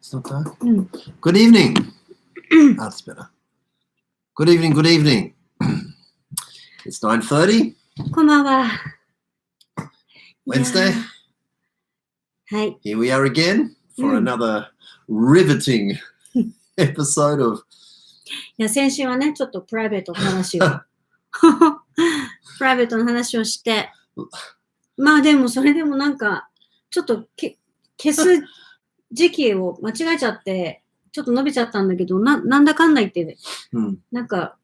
It's not dark. Good evening. That's better. Good evening, good evening. It's 9:30. こんばんは。Wednesday. はい。Here we are again for another riveting episode of... いや、先週はね、ちょっとプライベートの話を。プライベートの話をして、まあでもそれでもなんか、ちょっと消す時期を間違えちゃって、ちょっと伸びちゃったんだけど、なんだかんだ言って、なんか、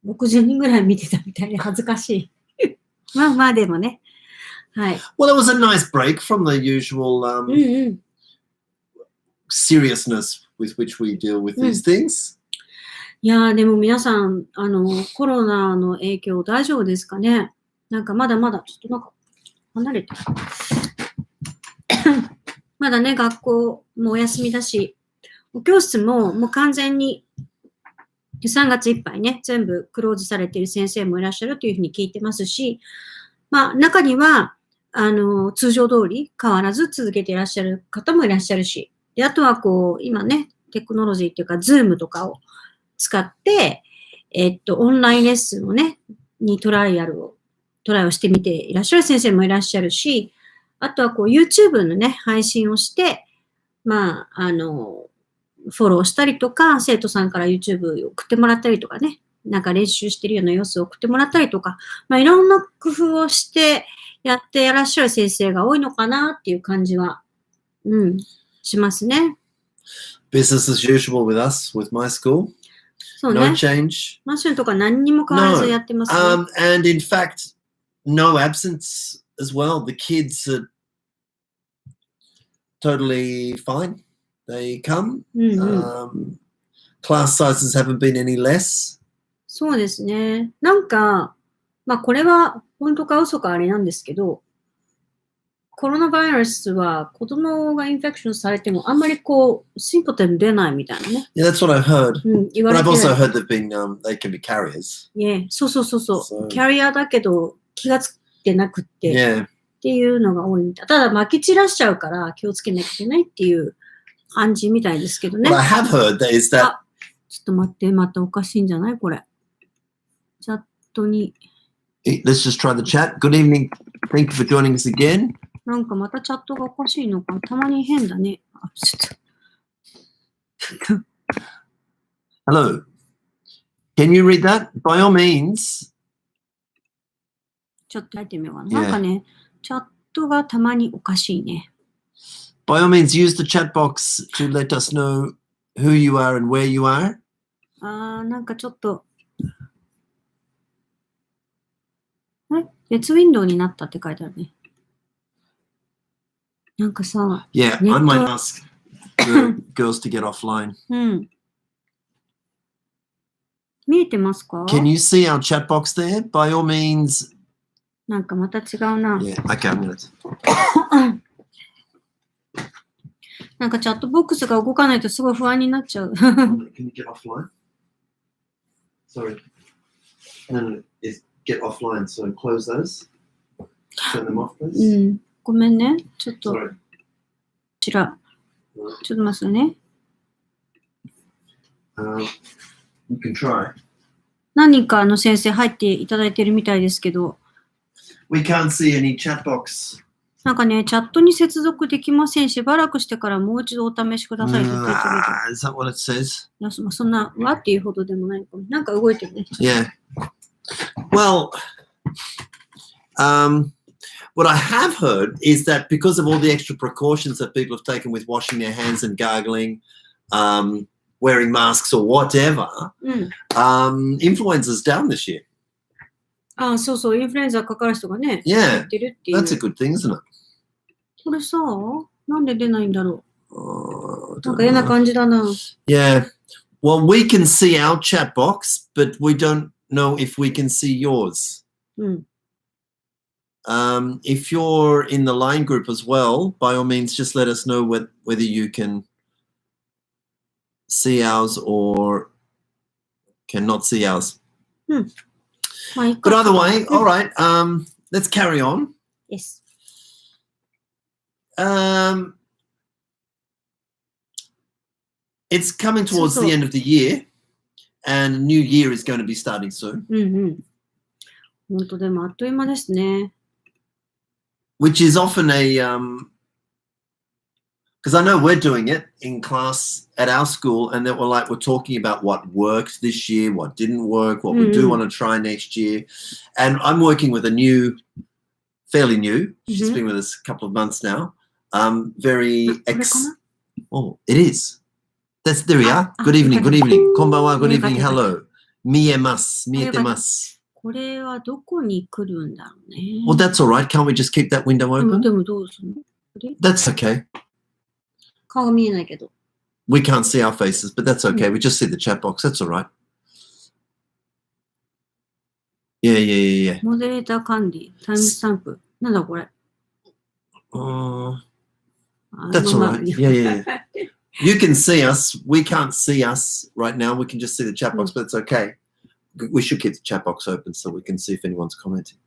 60人ぐらい見てたみたいで恥ずかしい。まあまあでもね。はい。Well, it was a nice break from the usual seriousness with which we deal with these things. いやーでも皆さん、コロナの影響大丈夫ですかね。なんかまだまだ、ちょっとなんか離れてる。まだね、学校もお休みだし、お教室ももう完全に3月いっぱいね、全部クローズされている先生もいらっしゃるというふうに聞いてますし、まあ中には、通常通り変わらず続けていらっしゃる方もいらっしゃるし、で、あとはこう、今ね、テクノロジーっていうか、ズームとかを使って、オンラインレッスンをね、にトライをしてみていらっしゃる先生もいらっしゃるし、あとはこう YouTube のね、配信をして、まあ、フォローしたりとか、生徒さんから YouTube 送ってもらったりとかね、なんか練習してるような様子を送ってもらったりとか、まあいろんな工夫をしてやっていらっしゃる先生が多いのかなっていう感じは、しますね。Business as usual with us, with my school. そうね。No change. マシュンとか何にも変わらずやってますね。And in fact, no absence as well. The kids are totally fine. They come. Class sizes haven't been any less. そうですね。なんか、まあこれは本当か嘘かあれなんですけど、コロナウイルスは子供がインフェクションされてもあんまりこう、シンプトン出ないみたいなね。Yeah, that's what I've heard. 言わ But れて I've る。also heard they can be carriers. Yeah, そう。キャリアだけど気がついてなくって、っていうのが多いみたい。ただ撒き散らしちゃうから気をつけなきゃいけないっていう感じみたいですけどね。What I have heard is that... ちょっと待って、またおかしいんじゃないこれ。チャットに。Let's just try the chat. Good evening. Thank you for joining us again. なんかまたチャットがおかしいのか。たまに変だね。ちょっと。Hello. Can you read that? By all means. ちょっと書いてみようかな。なんかね、チャットがたまにおかしいね。By all means, use the chat box to let us know who you are and where you are. なんかちょっと。別ウィンドウになったって書いてあるね。なんかさ。Yeah, I might ask the girls to get offline. 見えてますか Can you see our chat box there? By all means. なんかまた違うな。Yeah, okay, I'm gonna... なんかチャットボックスが動かないとすごい不安になっちゃう。Can you get offline? Sorry. No, get offline, so close those. Turn them off, please. ごめんね。ちょっと。こちら。ちょっと待ってね。You can try. 何人か先生入っていただいてるみたいですけど。We can't see any chat box. なんかね、チャットに接続できません。しばらくしてからもう一度お試しくださいと言ってる。Is that what it says? いや、そんな、わっていうほどでもないかも。なんか動いてるね。Yeah. Well, what I have heard is that because of all the extra precautions that people have taken with washing their hands and gargling, wearing masks or whatever, influenza's down this year. そうそう、インフルエンザかかる人がね、Yeah, 出るっていう。that's a good thing, isn't it? これさ、なんで出ないんだろう。なんか嫌な感じだな。Yeah. Well, we can see our chat box, but we don't know if we can see yours. If you're in the line group as well, by all means, just let us know whether you can see ours or cannot see ours. But either way, all right, let's carry on. Yes. it's coming towards the end of the year, and a new year is going to be starting soon. 本当でもあっという間ですね。Which is often because I know we're doing it in class at our school, and that we're talking about what worked this year, what didn't work, what we do want to try next year. And I'm working with fairly new. She's been with us a couple of months now. Oh, it is. There we are. Good evening. Good evening. Konbanwa. Good evening. Hello. Mietemasu. これはどこに来るんだろうね。Well, that's all right. Can't we just keep that window open? でもどうするの？ That's okay. 顔が見えないけど。We can't see our faces, but that's okay. We just see the chat box. That's all right. Yeah. モデレーター管理、タイムスタンプ。なんだこれ。That's all right. Yeah. You can see us. We can't see us right now. We can just see the chat box, but it's okay. We should keep the chat box open so we can see if anyone's commenting.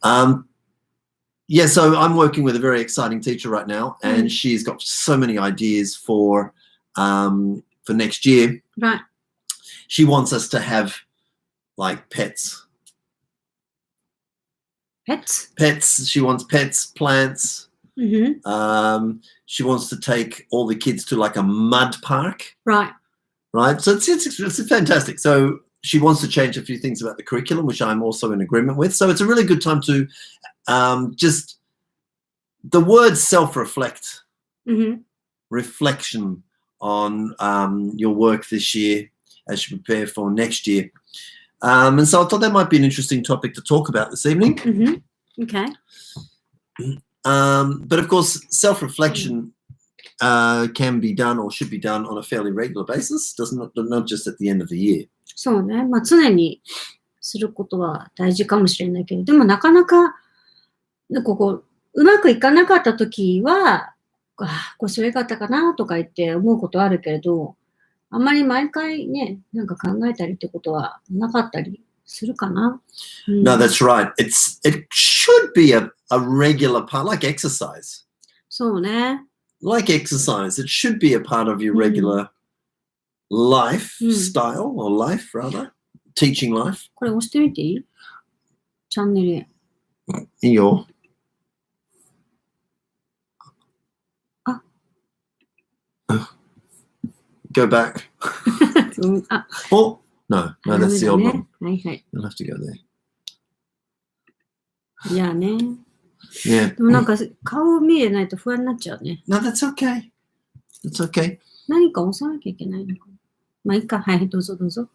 Yeah, so I'm working with a very exciting teacher right now, and she's got so many ideas for next year. Right. She wants us to have like pets. Pets. She wants pets, plants. She wants to take all the kids to like a mud park. Right. So it's fantastic. So she wants to change a few things about the curriculum, which I'm also in agreement with. So it's a really good time to just the word self-reflect, reflection on your work this year as you prepare for next year. And so I thought that might be an interesting topic to talk about this evening. Okay. But of course, self-reflection can be done or should be done on a fairly regular basis, not just at the end of the year. そうね。まあ常にすることは大事かもしれないけど、でもなかなかうまくいかなかったときは、これそれがあったかなとか言って思うことあるけれど、あんまり毎回ね、なんか考えたりってことはなかったりするかな。No, that's right. It should be a regular part, like exercise. そうね。Like exercise, it should be a part of your regular lifestyle, or life rather, teaching life. これ押してみていい？チャンネルへ。いいよ。Go back. Oh, no, that's the old one. はいはい。You'll have to go there. いやね。Yeah. でもなんか顔見えないと不安になっちゃうね。No, that's okay. That's okay. 何か押さなきゃいけないのかな。まあいいか。はい、どうぞ。そ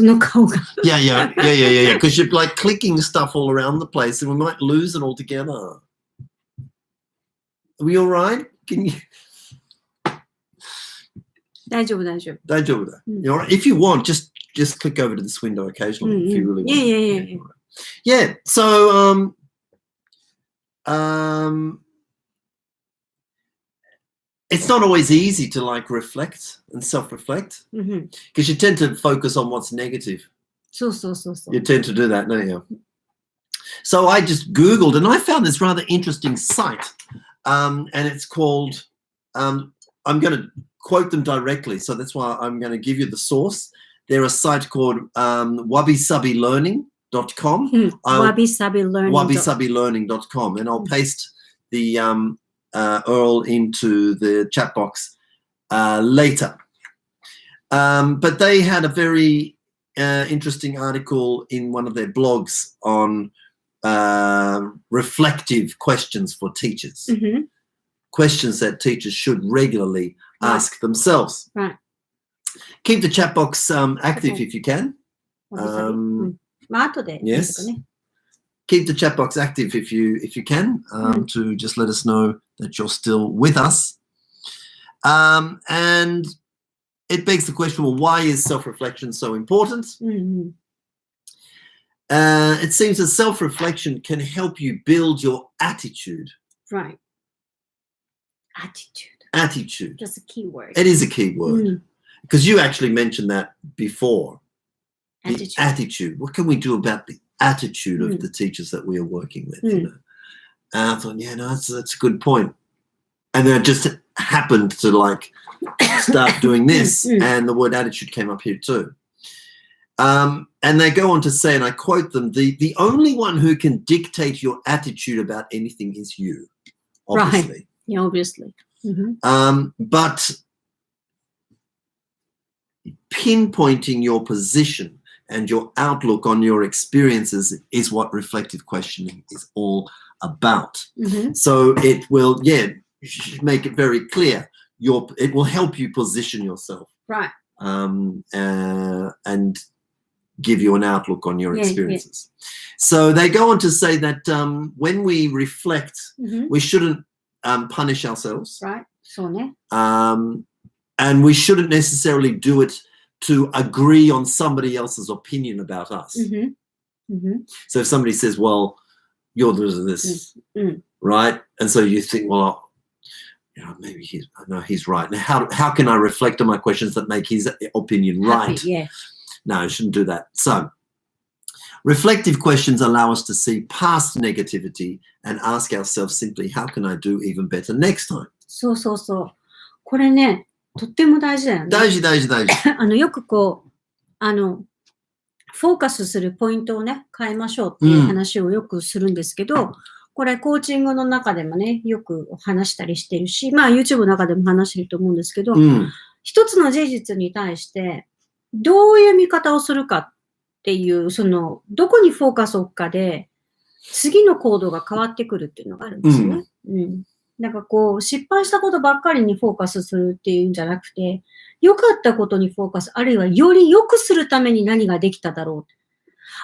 の顔が。Yeah. Because you're like clicking stuff all around the place, and we might lose it altogether. Are we all right? Can you? 大丈夫だ。You're all right. If you want, just click over to this window occasionally if you really want. Yeah. So it's not always easy to like reflect and self-reflect because you tend to focus on what's negative. そう。You tend to do that, don't you? So I just Googled and I found this rather interesting site, and it's called. I'm going to quote them directly, so that's why I'm going to give you the source. They're a site called wabisabilearning.com. Wabisabilearning.com, and I'll paste the URL into the chat box later. But they had a very interesting article in one of their blogs on reflective questions for teachers. Questions that teachers should regularly ask themselves. Right. Keep the chat box active if you can. Yes. Keep the chat box active if you can, to just let us know that you're still with us. And it begs the question, well, why is self-reflection so important? It seems that self-reflection can help you build your attitude. Right. Attitude. That's a key word. It is a key word. Because you actually mentioned that before. The attitude. What can we do about the attitude of the teachers that we are working with? You know? And I thought, that's a good point. And then I just happened to like start doing this, and the word attitude came up here too. And they go on to say, and I quote them, the only one who can dictate your attitude about anything is you, obviously. Right. Yeah, obviously. But pinpointing your position and your outlook on your experiences is what reflective questioning is all about. So it will, make it very clear. It will help you position yourself. Right. And give you an outlook on your experiences. So they go on to say that when we reflect, we shouldn't punish ourselves. Right. So ne. And we shouldn't necessarily do it to agree on somebody else's opinion about us. So if somebody says, well, you're this, right? And so you think, well, maybe he's right. Now, how can I reflect on my questions that make his opinion right? Happy, yeah. No, I shouldn't do that. So reflective questions allow us to see past negativity and ask ourselves simply, how can I do even better next time? そうそうそう。これね、とっても大事だよね。大事。よくこう、フォーカスするポイントをね、変えましょうっていう話をよくするんですけど、これコーチングの中でもね、よく話したりしてるし、まあ YouTube の中でも話してると思うんですけど、一つの事実に対して、どういう見方をするかっていう、どこにフォーカスを置くかで、次の行動が変わってくるっていうのがあるんですね。なんかこう、失敗したことばっかりにフォーカスするっていうんじゃなくて、良かったことにフォーカス、あるいはより良くするために何ができただろ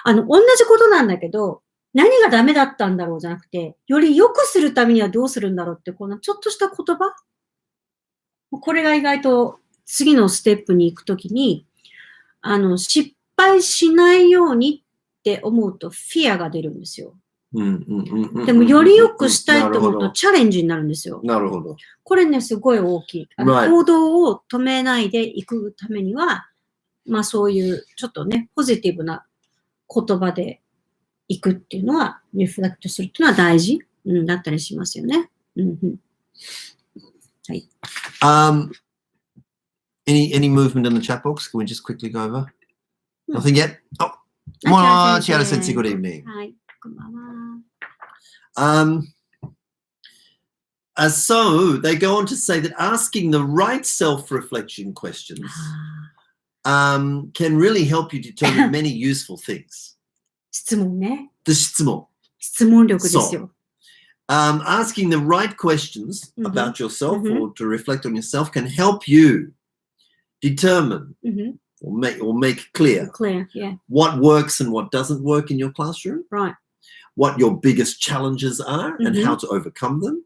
う。同じことなんだけど、何がダメだったんだろうじゃなくて、より良くするためにはどうするんだろうって、このちょっとした言葉。これが意外と次のステップに行くときに、失敗しないようにって思うと、フィアが出るんですよ。でも、より良くしたいと思うと、チャレンジになるんですよ。なるほど。これね、すごい大きい。行動を止めないでいくためには、まあそういう、ちょっとね、ポジティブな言葉でいくっていうのは、リフレクトするっていうのは大事、だったりしますよね。はい。Any movement in the chat box? Can we just quickly go over? Nothing yet? Oh, Chiara Sensei, good evening. はい、こんばんは。So they go on to say that asking the right self-reflection questions can really help you determine many useful things. 質問ね。質問力ですよ。Asking the right questions about yourself or to reflect on yourself can help you determine or make clear what works and what doesn't work in your classroom. Right. What your biggest challenges are and how to overcome them,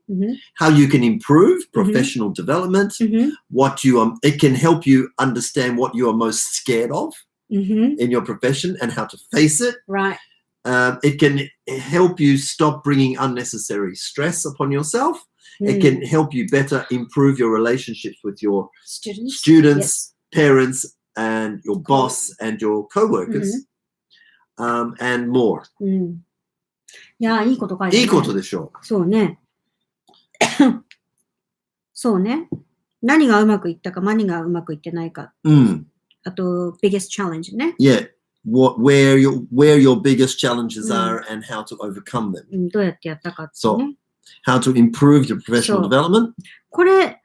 how you can improve professional development, it can help you understand what you are most scared of in your profession and how to face it. Right. It can help you stop bringing unnecessary stress upon yourself. It can help you better improve your relationships with your students, parents, and your boss and your co-workers, and more. いや、いいこと書いてある、ね。いいことでしょう。そうね。そうね。何がうまくいったか、何がうまくいってないか。あと、biggest challenge ね。Yeah. Where your biggest challenges are and how to overcome them. どうやってやったかってね。How to improve your professional development. これ、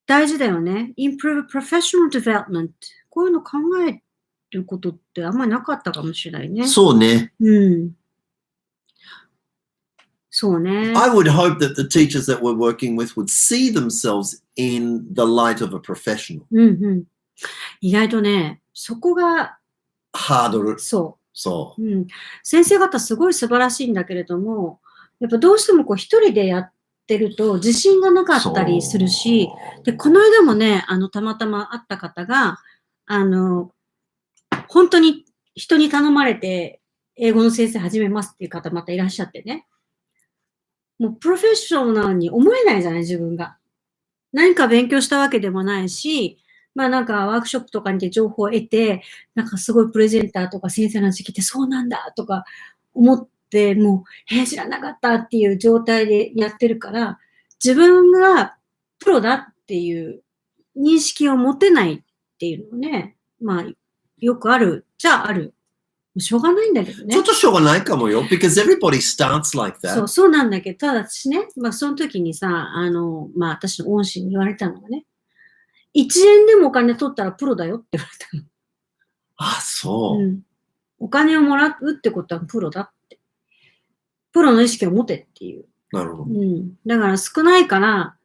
大事だよね。improve professional development. こういうの考えることってあんまりなかったかもしれないね。そうね。そうね。I would hope that the teachers that we're working with would see themselves in the light of a professional. 意外とね、そこがハードル。そう。先生方すごい素晴らしいんだけれども、やっぱどうしてもこう一人でやってると自信がなかったりするし、で、この間もね、たまたま会った方が、本当に人に頼まれて英語の先生始めますっていう方またいらっしゃってね。もうプロフェッショナルに思えないじゃない、自分が。何か勉強したわけでもないし、まあなんかワークショップとかにて情報を得て、なんかすごいプレゼンターとか先生の話聞いてそうなんだとか思って、もう、知らなかったっていう状態でやってるから、自分がプロだっっていう認識を持てないっていうのね、まあ、よくある、じゃあある。しょうがないんだけどね。ちょっとしょうがないかもよ。Because everybody starts like that. そうなんだけど、ただ私ね、まあその時にさ、まあ私の恩師に言われたのがね、1円でもお金取ったらプロだよって言われたの。あ、そう。お金をもらうってことはプロだって。プロの意識を持てっていう。なるほど。だから少ないから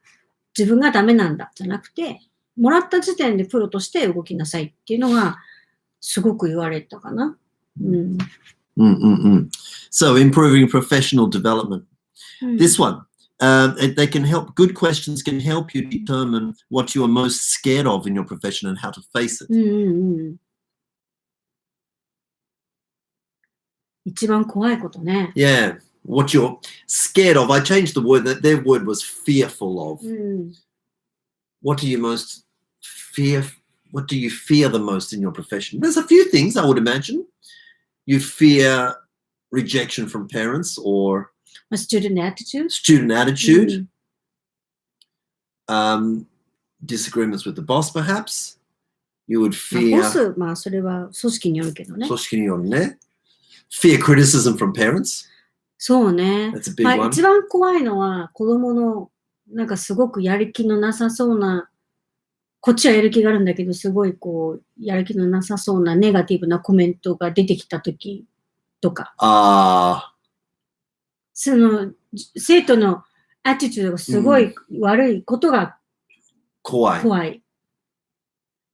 自分がダメなんだじゃなくて、もらった時点でプロとして動きなさいっていうのがすごく言われたかな。So improving professional development. This one, they can help. Good questions can help you determine what you are most scared of in your profession and how to face it. 一番怖いことね。Yeah, what you're scared of. I changed the word. That their word was fearful of. What do you most fear? What do you fear the most in your profession? There's a few things, I would imagine. You fear rejection from parents or student attitude. Disagreements with the boss, perhaps. You would fear. ボス、まあそれは組織によるけどね。組織によるね。Fear criticism from parents. そうね。That's a big one. 一番怖いのは子供のなんかすごくやる気のなさそうな、こっちはやる気があるんだけど、すごいこう、やる気のなさそうなネガティブなコメントが出てきたときとか。その、生徒のアティチュードがすごい悪いことが怖い。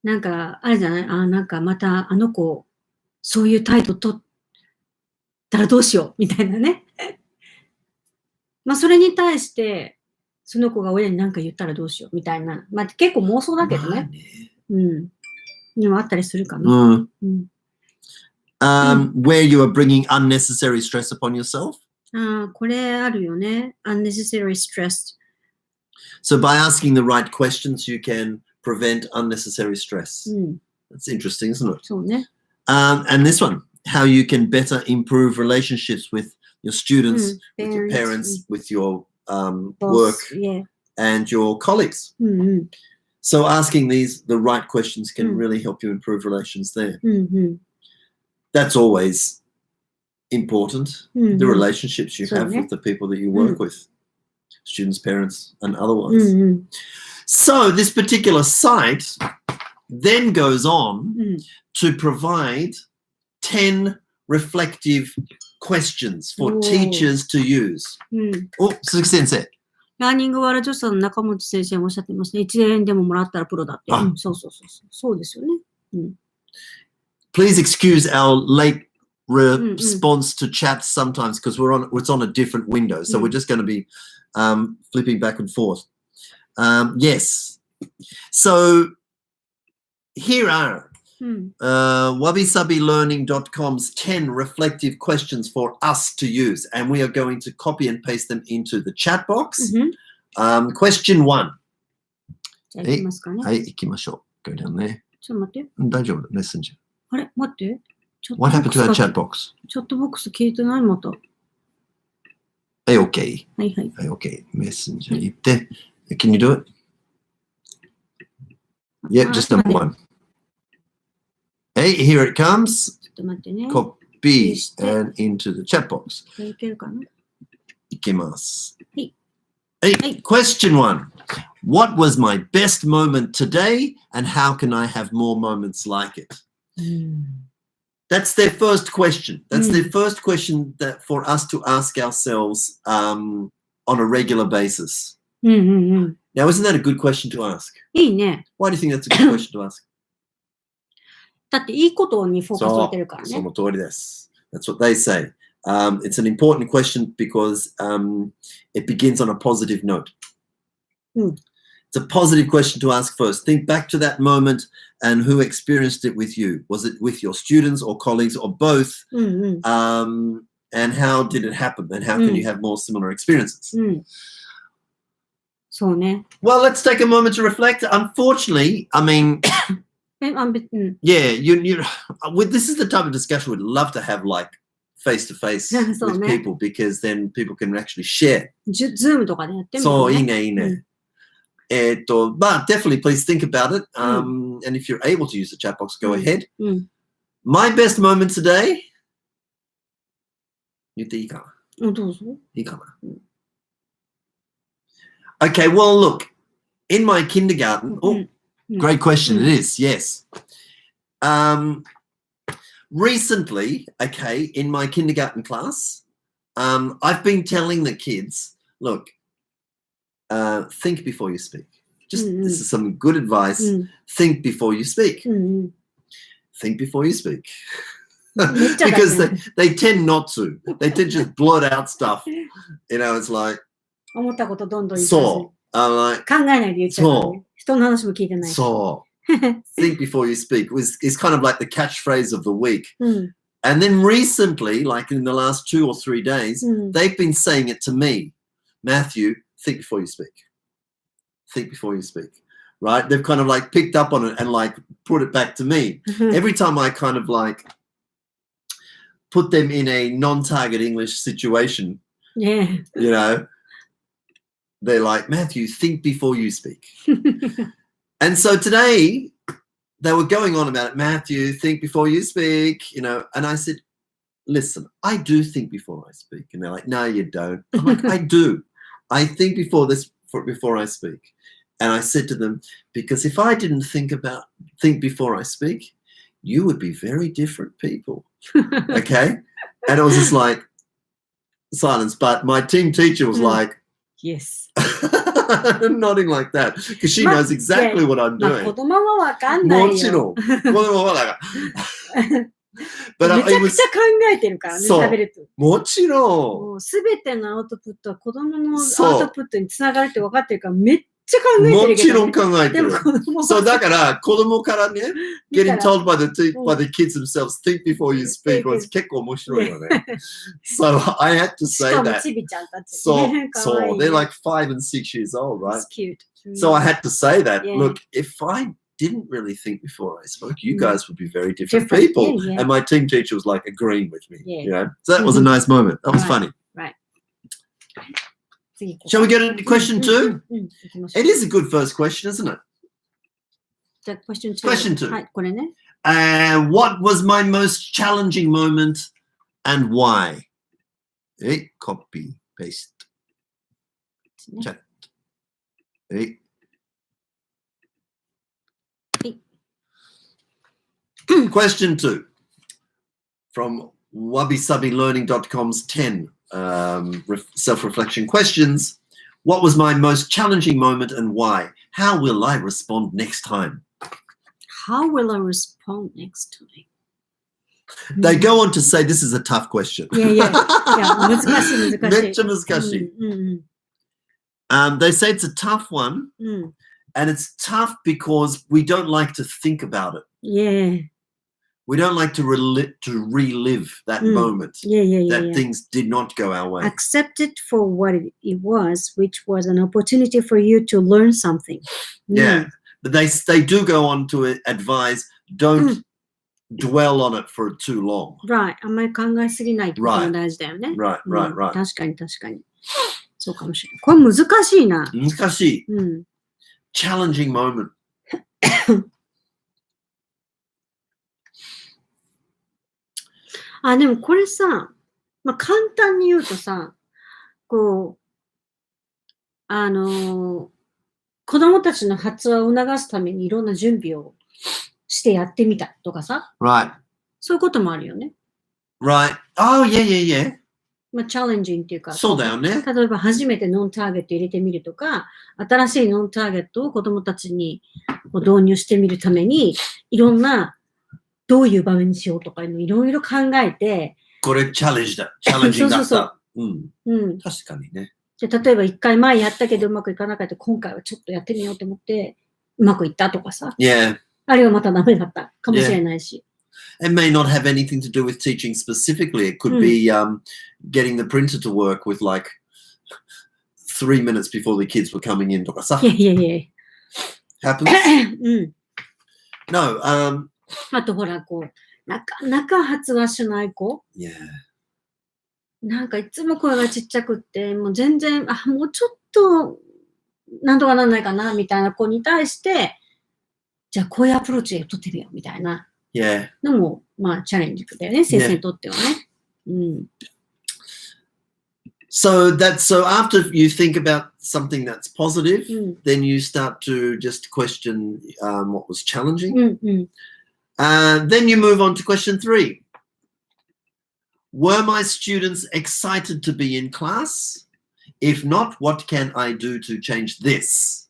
なんか、あれじゃないなんかまたあの子、そういう態度取ったらどうしようみたいなね。まあ、それに対して、その子が親に何か言ったらどうしようみたいな。まあ、結構妄想だけどね。にもあったりするかな。Where you are bringing unnecessary stress upon yourself. これあるよね。unnecessary stress. So by asking the right questions, you can prevent unnecessary stress. That's interesting, isn't it? そうね。And this one, how you can better improve relationships with your students, with your parents, with your work and your colleagues. So asking the right questions can really help you improve relations there. That's always important. The relationships you have with the people that you work with, students, parents, and otherwise. So this particular site then goes on to provide 10 reflective questions for teachers to use. 鈴木先生。ラーニングワールドさんの中本先生もおっしゃってますね。1円でももらったらプロだって。そうですよね。Please excuse our late response to chats sometimes because it's on a different window. So we're just going to be flipping back and forth. Yes. So here are wabisabilearning.com's 10 reflective questions for us to use, and we are going to copy and paste them into the chat box. Question 1. じゃあ行きますかね。はい、行きましょう。Go down there. ちょっと待って。大丈夫、Messenger. あれ待って。What happened to that chat box? チャットボックス消えてないまた。はい、OK. はいはい。はい、OK. Messenger 行って。Can you do it? Yep, just number 1. Hey, here it comes. ちょっと待ってね。Copy and into the chat box. いけるかな？いけます。はい。Hey, question 1. What was my best moment today and how can I have more moments like it? That's their first question. That's their first question that for us to ask ourselves on a regular basis. Now, isn't that a good question to ask? いいね。 Why do you think that's a good question to ask? だっていいことにフォーカスを当てるからね。その通りです。That's what they say. It's an important question because it begins on a positive note. It's a positive question to ask first. Think back to that moment and who experienced it with you. Was it with your students or colleagues or both? And how did it happen? And how can you have more similar experiences? そうね。 Well, let's take a moment to reflect. Unfortunately, I mean, yeah, this is the type of discussion we'd love to have like face-to-face with people because then people can actually share. Zoom とかでやってみるそう、いいね、いいね。But definitely please think about it. And if you're able to use the chat box, go ahead. うん。My best moment today? 言っていいかな？どうぞ。いいかな？ Okay, well, look, in my kindergarten, great question. It is, yes. Recently, okay, in my kindergarten class, I've been telling the kids, look, think before you speak. Just this is some good advice. Think before you speak. Think before you speak. Because they tend not to. They tend to just blurt out stuff. You know, it's like, 思ったことどんどん言ってそう。like, 考えないで言っちゃうからね。人の話も聞いてないし。そう。Think before you speak is kind of like the catchphrase of the week. And then recently, like in the last 2 or 3 days, they've been saying it to me. Matthew, think before you speak. Think before you speak. Right? They've kind of like picked up on it and like put it back to me. Every time I kind of like put them in a non-target English situation, Yeah. you know, they're like, Matthew, think before you speak. And so today they were going on about it. Matthew, think before you speak, you know, and I said, listen, I do think before I speak. And they're like, no, you don't. I'm like, I do. I think before I speak. And I said to them, because if I didn't think before I speak, you would be very different people. Okay. And it was just like silence. But my team teacher was like, Yes. nodding like that because she knows exactly what I'm doing. 子供はわかんないよ。もちろん。子供はだから。But めちゃくちゃ考えてるからね、喋ると。もちろん。すべてのアウトプットは子供のアウトプットにつながるって分かってるからめっちゃ考えてるけど、ね。もちろん考えてる。そうだから子供からね、getting told by the kids themselves, think before you speak was 結構面白いよね。So I had to say that. しかもちびちゃんたち。そう、they're like 5 and 6 years old, right? It's cute. So I had to say that. Look, if I didn't really think before I spoke, you guys would be very different people. And my team teacher was like agreeing with me. You know? So that was a nice moment. That was funny. Right. Shall we get into question 2? It is a good first question, isn't it? Question 2. Question 2. はい、これね。What was my most challenging moment and why? Copy, paste. Chat. Question 2 from wabisabelearning.com's 10 self-reflection questions. What was my most challenging moment and why? How will I respond next time? How will I respond next time? They go on to say this is a tough question. Yeah. 難しい。めっちゃ難しい。They say it's a tough one, and it's tough because we don't like to think about it. Yeah. We don't like to relive that moment. That things did not go our way. Accept it for what it was, which was an opportunity for you to learn something. Yeah. But they do go on to advise, don't dwell on it for too long. Right. あんまり考えすぎないってことが大事だよね。Right. 確かに。そうかもしれない。これ難しいな。難しい。Challenging moment. でもこれさ、簡単に言うとさ、こう、子供たちの発話を促すためにいろんな準備をしてやってみたとかさ。Right. そういうこともあるよね。Right. Oh, yeah. チャレンジングっていうか。そうだよね。例えば初めてノンターゲット入れてみるとか、新しいノンターゲットを子供たちに導入してみるために、いろんなどういう場面にしようとかいろいろ考えて。これチャレンジだ。チャレンジングだった。確かにね。じゃ例えば一回前やったけどうまくいかなかった今回はちょっとやってみようと思ってうまくいったとかさ。Yeah. あるいはまたダメだったかもしれないし。It may not have anything to do with teaching specifically. It could be getting the printer to work with like 3 minutes before the kids were coming in とかさ。Yeah. Happens? No. あとほら、こう、なかなか発話しない子。Yeah. なんかいつも声がちっちゃくって、もう全然、もうちょっとなんとかなんないかなみたいな子に対して、じゃあこういうアプローチで取ってみようみたいな Yeah. のも、まあチャレンジだよね、先生にとってはね。うん。So after you think about something that's positive, うん then you start to just question what was challenging. うんうん。 Then you move on to question 3. Were my students excited to be in class? If not, what can I do to change this?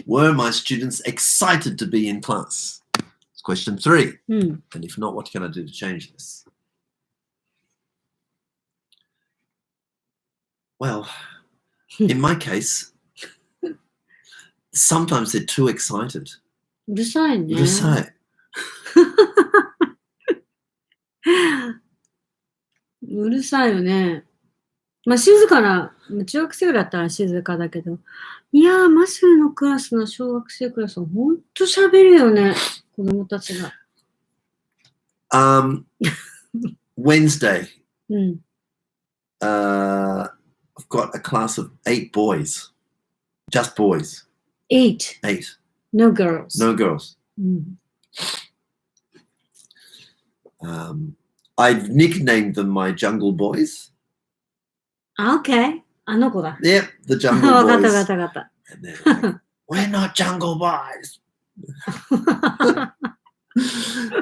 Were my students excited to be in class? It's question 3. うん。 And if not, what can I do to change this? Well, in my case, sometimes they're too excited. うるさいね。うるさい。うるさいよね。まあ静かな、中学生ぐらいだったら静かだけど、いやー、マシューのクラスの小学生クラスはほんと喋るよね、子供たちが。Wednesday, うん。 I've got a class of 8 boys. Just boys. 8. 8. No girls. No girls. うん。 I've nicknamed them my jungle boys. Okay. あの子だ。 Yep, the わ jungle かったわ boys. かったわかっ And they're like, we're not jungle boys. た。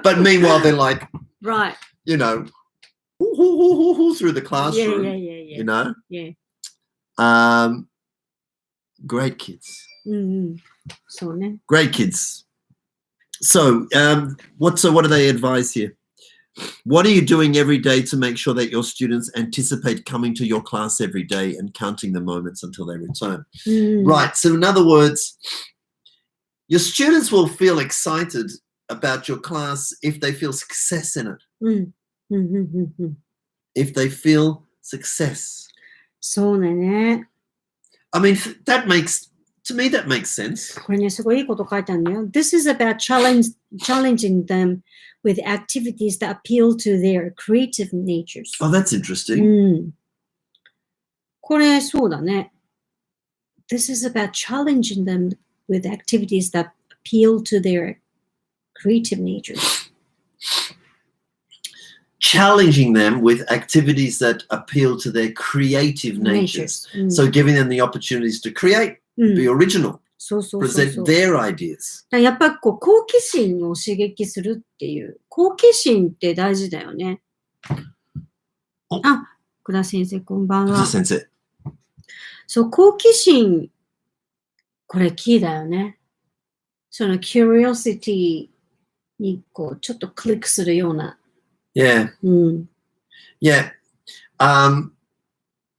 But meanwhile, they're like, Right. you know, through the Yeah, classroom, yeah, yeah, yeah. you know. Yeah. Great kids. うんうん。そうね。 Great kids. So, what do they advise here? What are you doing every day to make sure that your students anticipate coming to your class every day and counting the moments until they return? うん。 Right. So, in other words, your students will feel excited about your class if they feel success in it. うん。うんうんうんうん。 If they feel success. そうだね。 I mean, to me, that makes sense. これね、すごいいいこと書いてあるんだよ。This is about challenging them with activities that appeal to their creative natures. Oh, that's interesting. うん。これ、そうだね。This is about challenging them with activities that appeal to their creative natures. Challenging them with activities that appeal to their creative natures. うん。 So, giving them the opportunities to create, うん be original, そうそうそうそ present う。their ideas. やっぱりこう好奇心を刺激するっていう。好奇心って大事だよね。おあ、福田先生、こんばんは。先生。そう、好奇心、これキーだよね。その curiosity にこうちょっとクリックするような。Yeah. うん。 Yeah.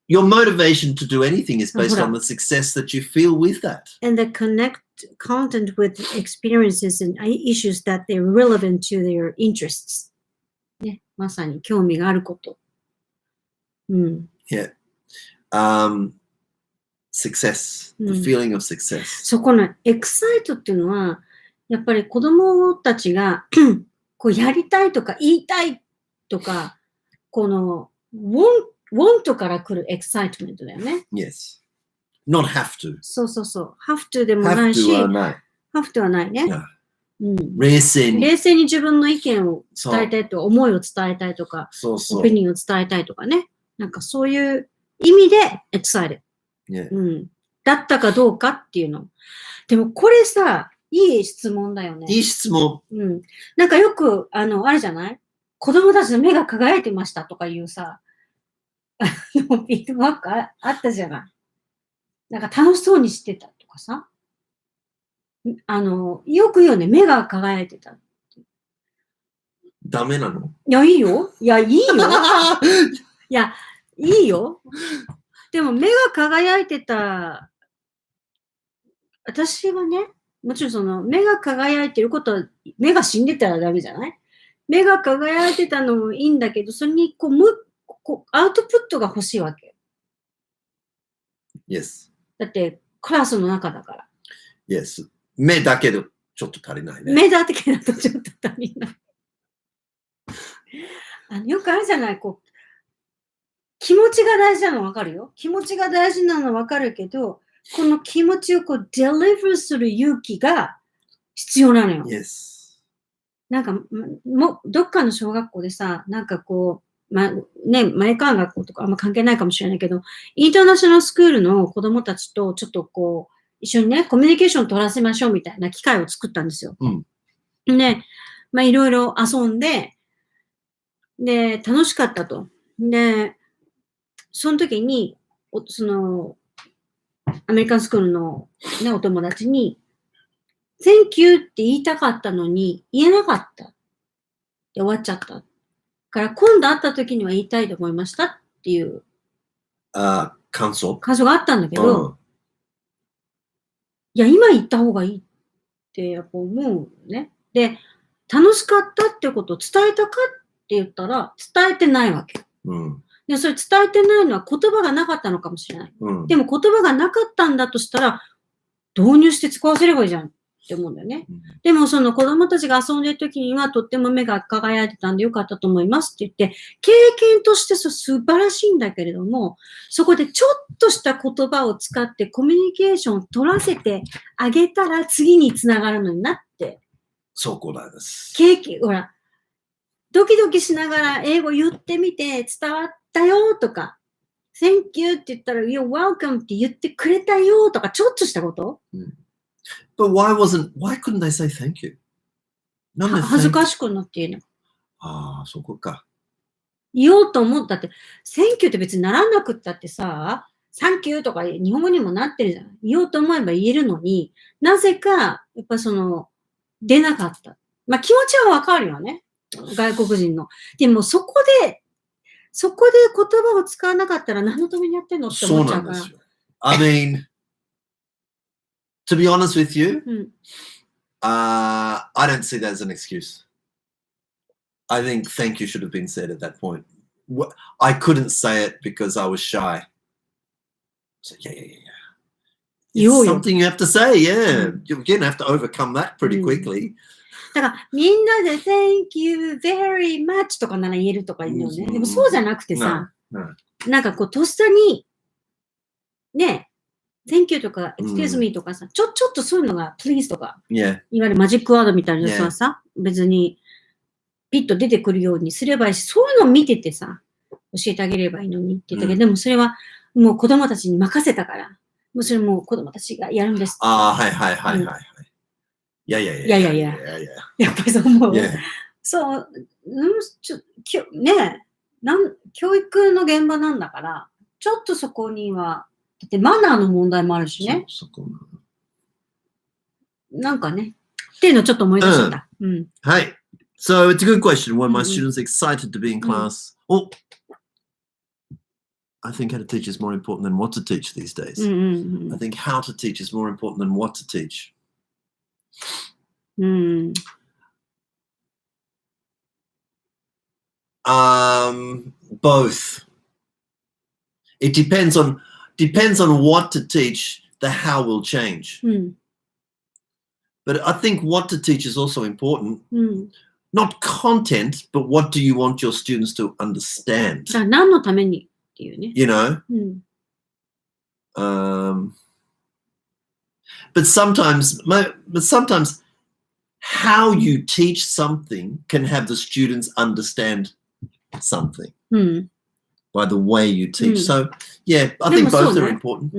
Your motivation to do anything is based ほら。 on the success that you feel with that. And they connect content with experiences and issues that they're relevant to their interests. ね、まさに興味があること。うん。 Yeah. Success, the うん。 feeling of success. そこのエクサイトっていうのは、やっぱり子供たちがこうやりたいとか言いたいとか、この want から来るエクサイトメントだよね。 Yes. Not have to. そうそうそう。have to でもな Have いし、 to はない。 have to はないね。 No. うん、冷静に。冷静に自分の意見をそう伝えたいと、思いを伝えたいとか、そうそう。オピニオンを伝えたいとかね。なんかそういう意味で excited。Yeah. うん。だったかどうかっていうの。でもこれさ、いい質問だよね。いい質問。うん。なんかよく、あるじゃない子供たちの目が輝いてましたとかいうさ、フィードバックあったじゃない。なんか楽しそうにしてたとかさ。よく言うよね、目が輝いてた。ダメなの？いや、いいよ。いや、いいよ。いや、いいよ。でも目が輝いてた、私はね、もちろんその目が輝いてることは、目が死んでたらダメじゃない？目が輝いてたのもいいんだけど、それにこうアウトプットが欲しいわけ。Yes. だってクラスの中だから。Yes. 目だけどちょっと足りないね。目だけだとちょっと足りない。よくあるじゃない、こう気持ちが大事なの分かるよ。気持ちが大事なの分かるけど、この気持ちをこう、デリバーする勇気が必要なのよ。Yes. なんか、どっかの小学校でさ、なんかこう、前川学校とかあんま関係ないかもしれないけど、インターナショナルスクールの子供たちとちょっとこう、一緒にね、コミュニケーション取らせましょうみたいな機会を作ったんですよ。で、いろいろ遊んで、で、楽しかったと。で、その時に、その、アメリカンスクールの、ね、お友達に、Thank you って言いたかったのに、言えなかった。で終わっちゃった。から今度会った時には言いたいと思いましたっていう感想があったんだけど、いや、今言った方がいいってやっぱ思うね。で、楽しかったってことを伝えたかって言ったら、伝えてないわけ。で、それ伝えてないのは言葉がなかったのかもしれない。でも言葉がなかったんだとしたら、導入して使わせればいいじゃんって思うんだよね。でもその子供たちが遊んでる時にはとっても目が輝いてたんでよかったと思いますって言って、経験として素晴らしいんだけれども、そこでちょっとした言葉を使ってコミュニケーションを取らせてあげたら次につながるのになって。そうこなんです。ほら、ドキドキしながら英語言ってみて伝わったよとか、Thank you って言ったら You're welcome って言ってくれたよとか、ちょっとしたこと、But why couldn't they say thank you? 恥ずかしくなって言えない。そこか。言おうと思ったって、Thank you って別にならなくったってさ、Thank you とか日本語にもなってるじゃん。言おうと思えば言えるのに、なぜか、やっぱ出なかった。気持ちはわかるよね。外国人の。でもそこで言葉を使わなかったら何のためにやってんのって思っちゃうから。I mean, to be honest with you, I don't see that as an excuse. I think thank you should have been said at that point. I couldn't say it because I was shy. So yeah. It's something you have to say, yeah. You're going to have to overcome that pretty quickly. だからみんなで Thank you very much とかなら言えるとか言うのね。でもそうじゃなくてさ、なんかこうとっさにね、Thank you とか Excuse me とかさ、ちょっとそういうのが Please とか、いわゆるマジックワードみたいなやつはさ、別にピッと出てくるようにすればいいし、そういうのを見ててさ、教えてあげればいいのにって言ったけど、でもそれはもう子供たちに任せたから、もうそれもう子供たちがやるんです。はい。いや。やっぱりそう思う。そう、教育の現場なんだから、ちょっとそこには、だってマナーの問題もあるしね。なんかね、っていうのをちょっと思い出したんだ。はい。So it's a good question. Were my students excited to be in class? I think how to teach is more important than what to teach these days. I think how to teach is more important than what to teach. Both. It depends on what to teach. The how will change. But I think what to teach is also important. Not content, but what do you want your students to understand? 何のためにっていうね。You know? But sometimes how you teach something can have the students understand something by the way you teach. So, yeah, I think both are important.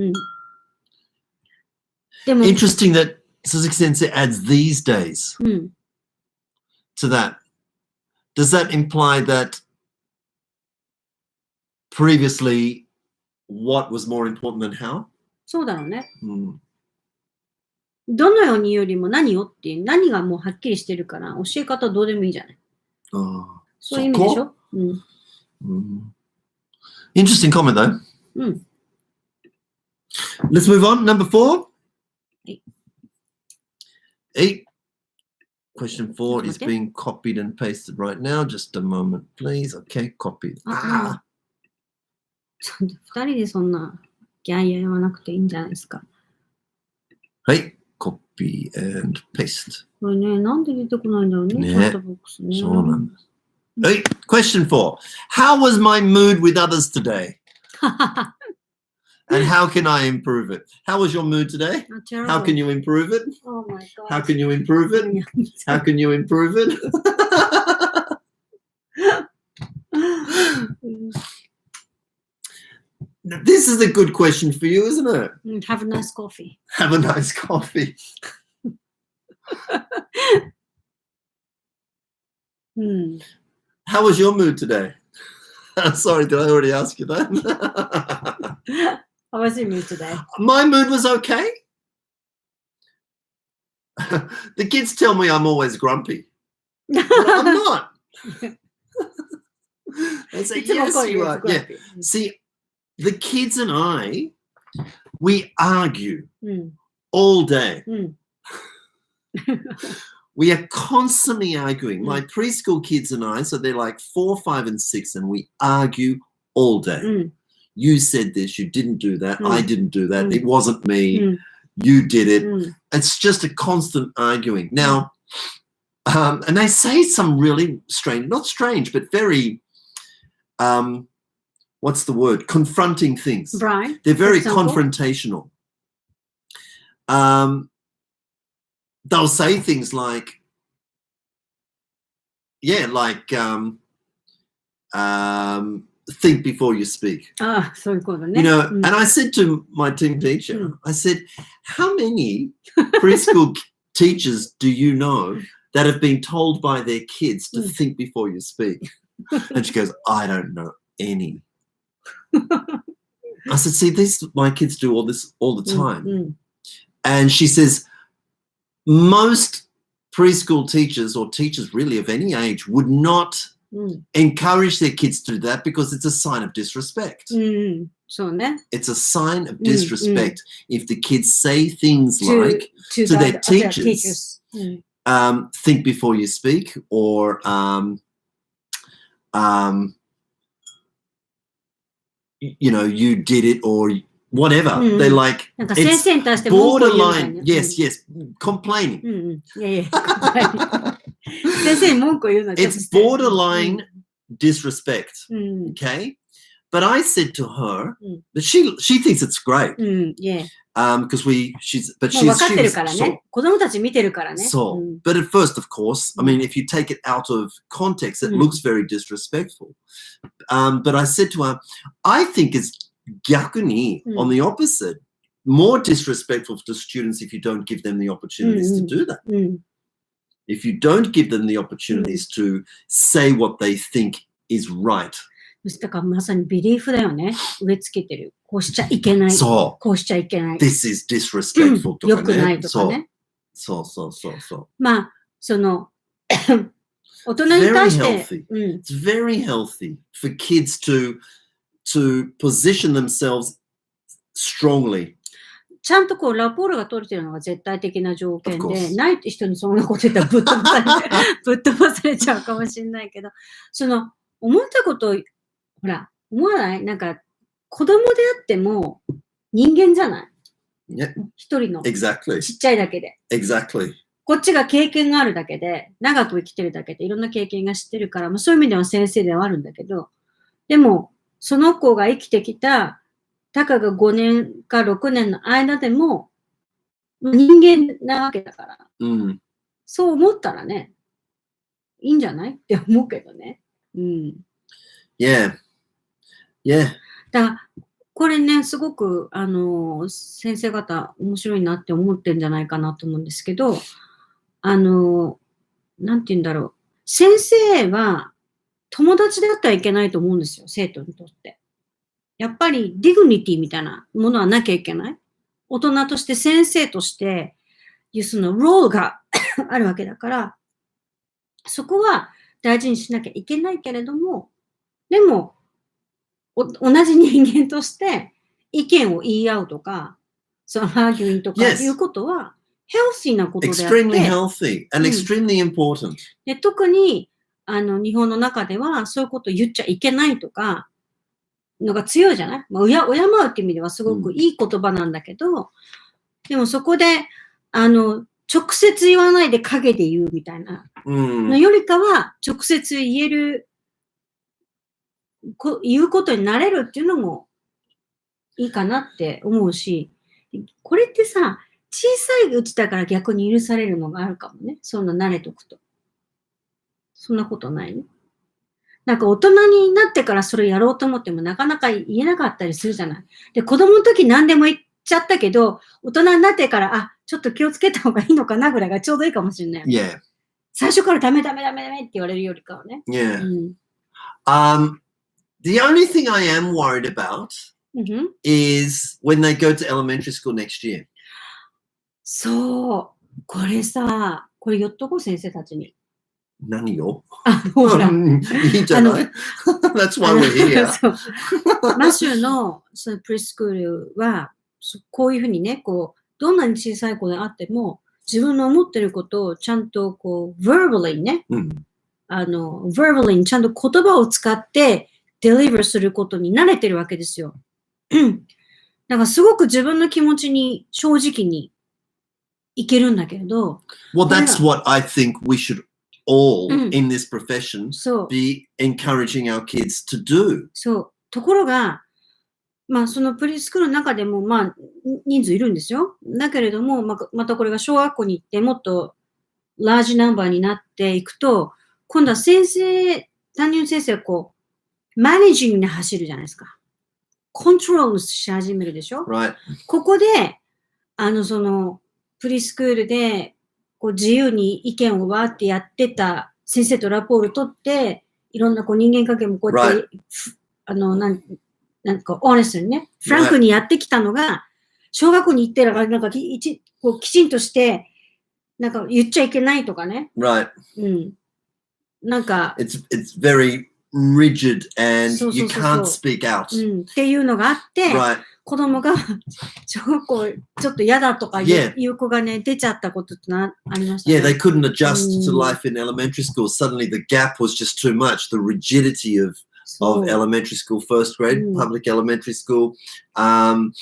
Interesting that Suzuki Sensei adds these days to that. Does that imply that previously what was more important than how? そうだろうね。どのようによりも何をっていう、何がもうはっきりしてるから、教え方どうでもいいじゃない。そういう意味でしょ。Interesting comment though. Let's move on. Number 4. 8. Question 4 is being copied and pasted right now. Just a moment, please. Okay, copied. 2人でそんなギャイヤ言わなくていいんじゃないですか。はい。Copy and paste. これね、なんで出てこないんだろうね。チャットボックスね。そうなんです。はい。Question 4. How was my mood with others today? And how can I improve it? How was your mood today? How can you improve it? Oh my God. How can you improve it? How can you improve it? This is a good question for you, isn't it? Have a nice coffee. Have a nice coffee. How was your mood today? Sorry, did I already ask you that? How was your mood today? My mood was okay. The kids tell me I'm always grumpy. But I'm not. They say, yes, you are. Yeah. See, the kids and I, we argue all day. We are constantly arguing. My preschool kids and I, so they're like 4, 5, and 6, and we argue all day. You said this, you didn't do that, I didn't do that, it wasn't me, you did it. It's just a constant arguing. Now, and they say some really strange, not strange, but very, what's the word? Confronting things. Right. They're very confrontational. They'll say things like, think before you speak. So good, you know, and I said to my team teacher, I said, how many preschool teachers do you know that have been told by their kids to think before you speak? And she goes, I don't know any. I said, see, my kids do all this all the time. And she says, most preschool teachers or teachers really of any age would not encourage their kids to do that because it's a sign of disrespect. It's a sign of disrespect if the kids say things like to their teachers, think before you speak, or you know, you did it, or whatever. They're like, it's borderline. Yes, complaining. It's borderline disrespect. Okay, but I said to her that she thinks it's great. Because she's but at first, of course, I mean, if you take it out of context, it looks very disrespectful. But I said to her, I think it's gyakuni, on the opposite, more disrespectful to students if you don't give them the opportunities to do that. If you don't give them the opportunities to say what they think is right. だからまさにビリーフだよね。植え付けてる。こうしちゃいけない。そう。こうしちゃいけない。This is disrespectful とかね。良くないとかね。そう。まあ、その、大人に対して。It's very healthy for kids to position themselves strongly. ちゃんとこうラポールが取れてるのが絶対的な条件で、ない人にそんなこと言ったらぶっ飛ばされちゃうかもしれないけど、その思ったことをほら思わない？なんか子供であっても人間じゃない？一人のちっちゃいだけで。こっちが経験があるだけで、長く生きてるだけでいろんな経験が知ってるから、まあ、そういう意味では先生ではあるんだけど、でもその子が生きてきたたかが5年か6年の間でも人間なわけだから、そう思ったらね、いいんじゃないって思うけどね。Yeah. だからこれね、すごく先生方面白いなって思ってるんじゃないかなと思うんですけど、なんて言うんだろう。先生は友達であってはいけないと思うんですよ、生徒にとって。やっぱりディグニティみたいなものはなきゃいけない。大人として先生としていうそのロールがあるわけだから、そこは大事にしなきゃいけないけれども、でも同じ人間として意見を言い合うとか、そのアーギュインとかいうことは、ヘルシーなことであって。Extremely healthy and extremely important. で特に日本の中ではそういうことを言っちゃいけないとかのが強いじゃない？まあ、敬うっていう意味ではすごくいい言葉なんだけど、でもそこで直接言わないで陰で言うみたいなのよりかは直接言うことになれるっていうのもいいかなって思うし、これってさ、小さいうちだから逆に許されるのがあるかもね。そんな慣れとくと。そんなことないね。なんか大人になってからそれやろうと思ってもなかなか言えなかったりするじゃない。で、子供の時何でも言っちゃったけど、大人になってから、ちょっと気をつけた方がいいのかなぐらいがちょうどいいかもしれない。Yeah. 最初からダメって言われるよりかはね。Yeah. うん。The only thing I am worried about Mm-hmm. is when they go to elementary school next year. そう。これさ、これ言っとこう、先生たちに。何よほら。いいんじゃない That's why we're here. そうマシューのそのプリスクールは、こういうふうにね、こう、どんなに小さい子であっても、自分の思ってることをちゃんとこう、verbally ね、verbally にちゃんと言葉を使ってデリバーすることに慣れてるわけですよ。だからすごく自分の気持ちに正直にいけるんだけれど。Well, that's what I think we should all in this profession be encouraging our kids to do. そう。ところが、まあそのプリスクールの中でもまあ人数いるんですよ。だけれども、またこれが小学校に行ってもっとラージナンバーになっていくと、今度は担任先生はこう、マネジングに走るじゃないですか。コントロールし始めるでしょ。Right. ここで、そのプリスクールでこう自由に意見をわーってやってた先生とラポール取って、いろんなこう人間関係もこうやって、なんかオーネストにね、フランクにやってきたのが、小学校に行ってらなんかきちんとして、なんか言っちゃいけないとかね。Right. なんか。It's very rigid and you can't speak out. っていうのがあって、子供が小学校ちょっと嫌だとかいう子がね、出ちゃったことってありましたね。Yeah, they couldn't adjust to life in elementary school. Suddenly the gap was just too much. The rigidity of elementary school, first grade, public elementary school. And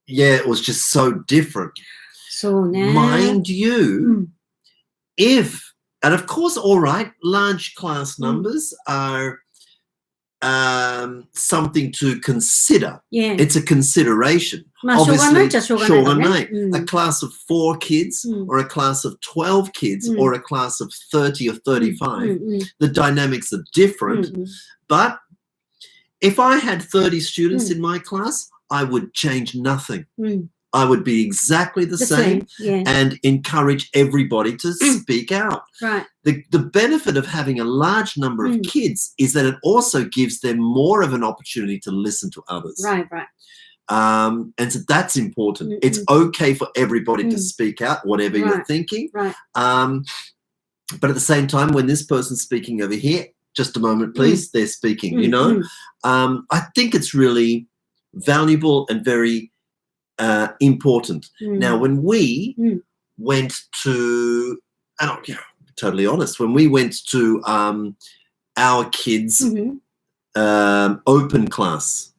yeah, it was just so different. So, mind you, and of course, all right, large class numbers are something to consider. Yeah. It's a consideration. Obviously, しょうがない. A class of 4 kids or a class of 12 kids or a class of 30 or 35, the dynamics are different. But if I had 30 students in my class, I would change nothing. I would be exactly the same and encourage everybody to speak out. Right. The benefit of having a large number of kids is that it also gives them more of an opportunity to listen to others. Right. And so that's important. It's okay for everybody to speak out, whatever you're thinking. Right. But at the same time, when this person's speaking over here, just a moment, please, they're speaking, you know. I think it's really valuable and very important. Now, when we went to, and I'll be totally honest, when we went to our kids' open class,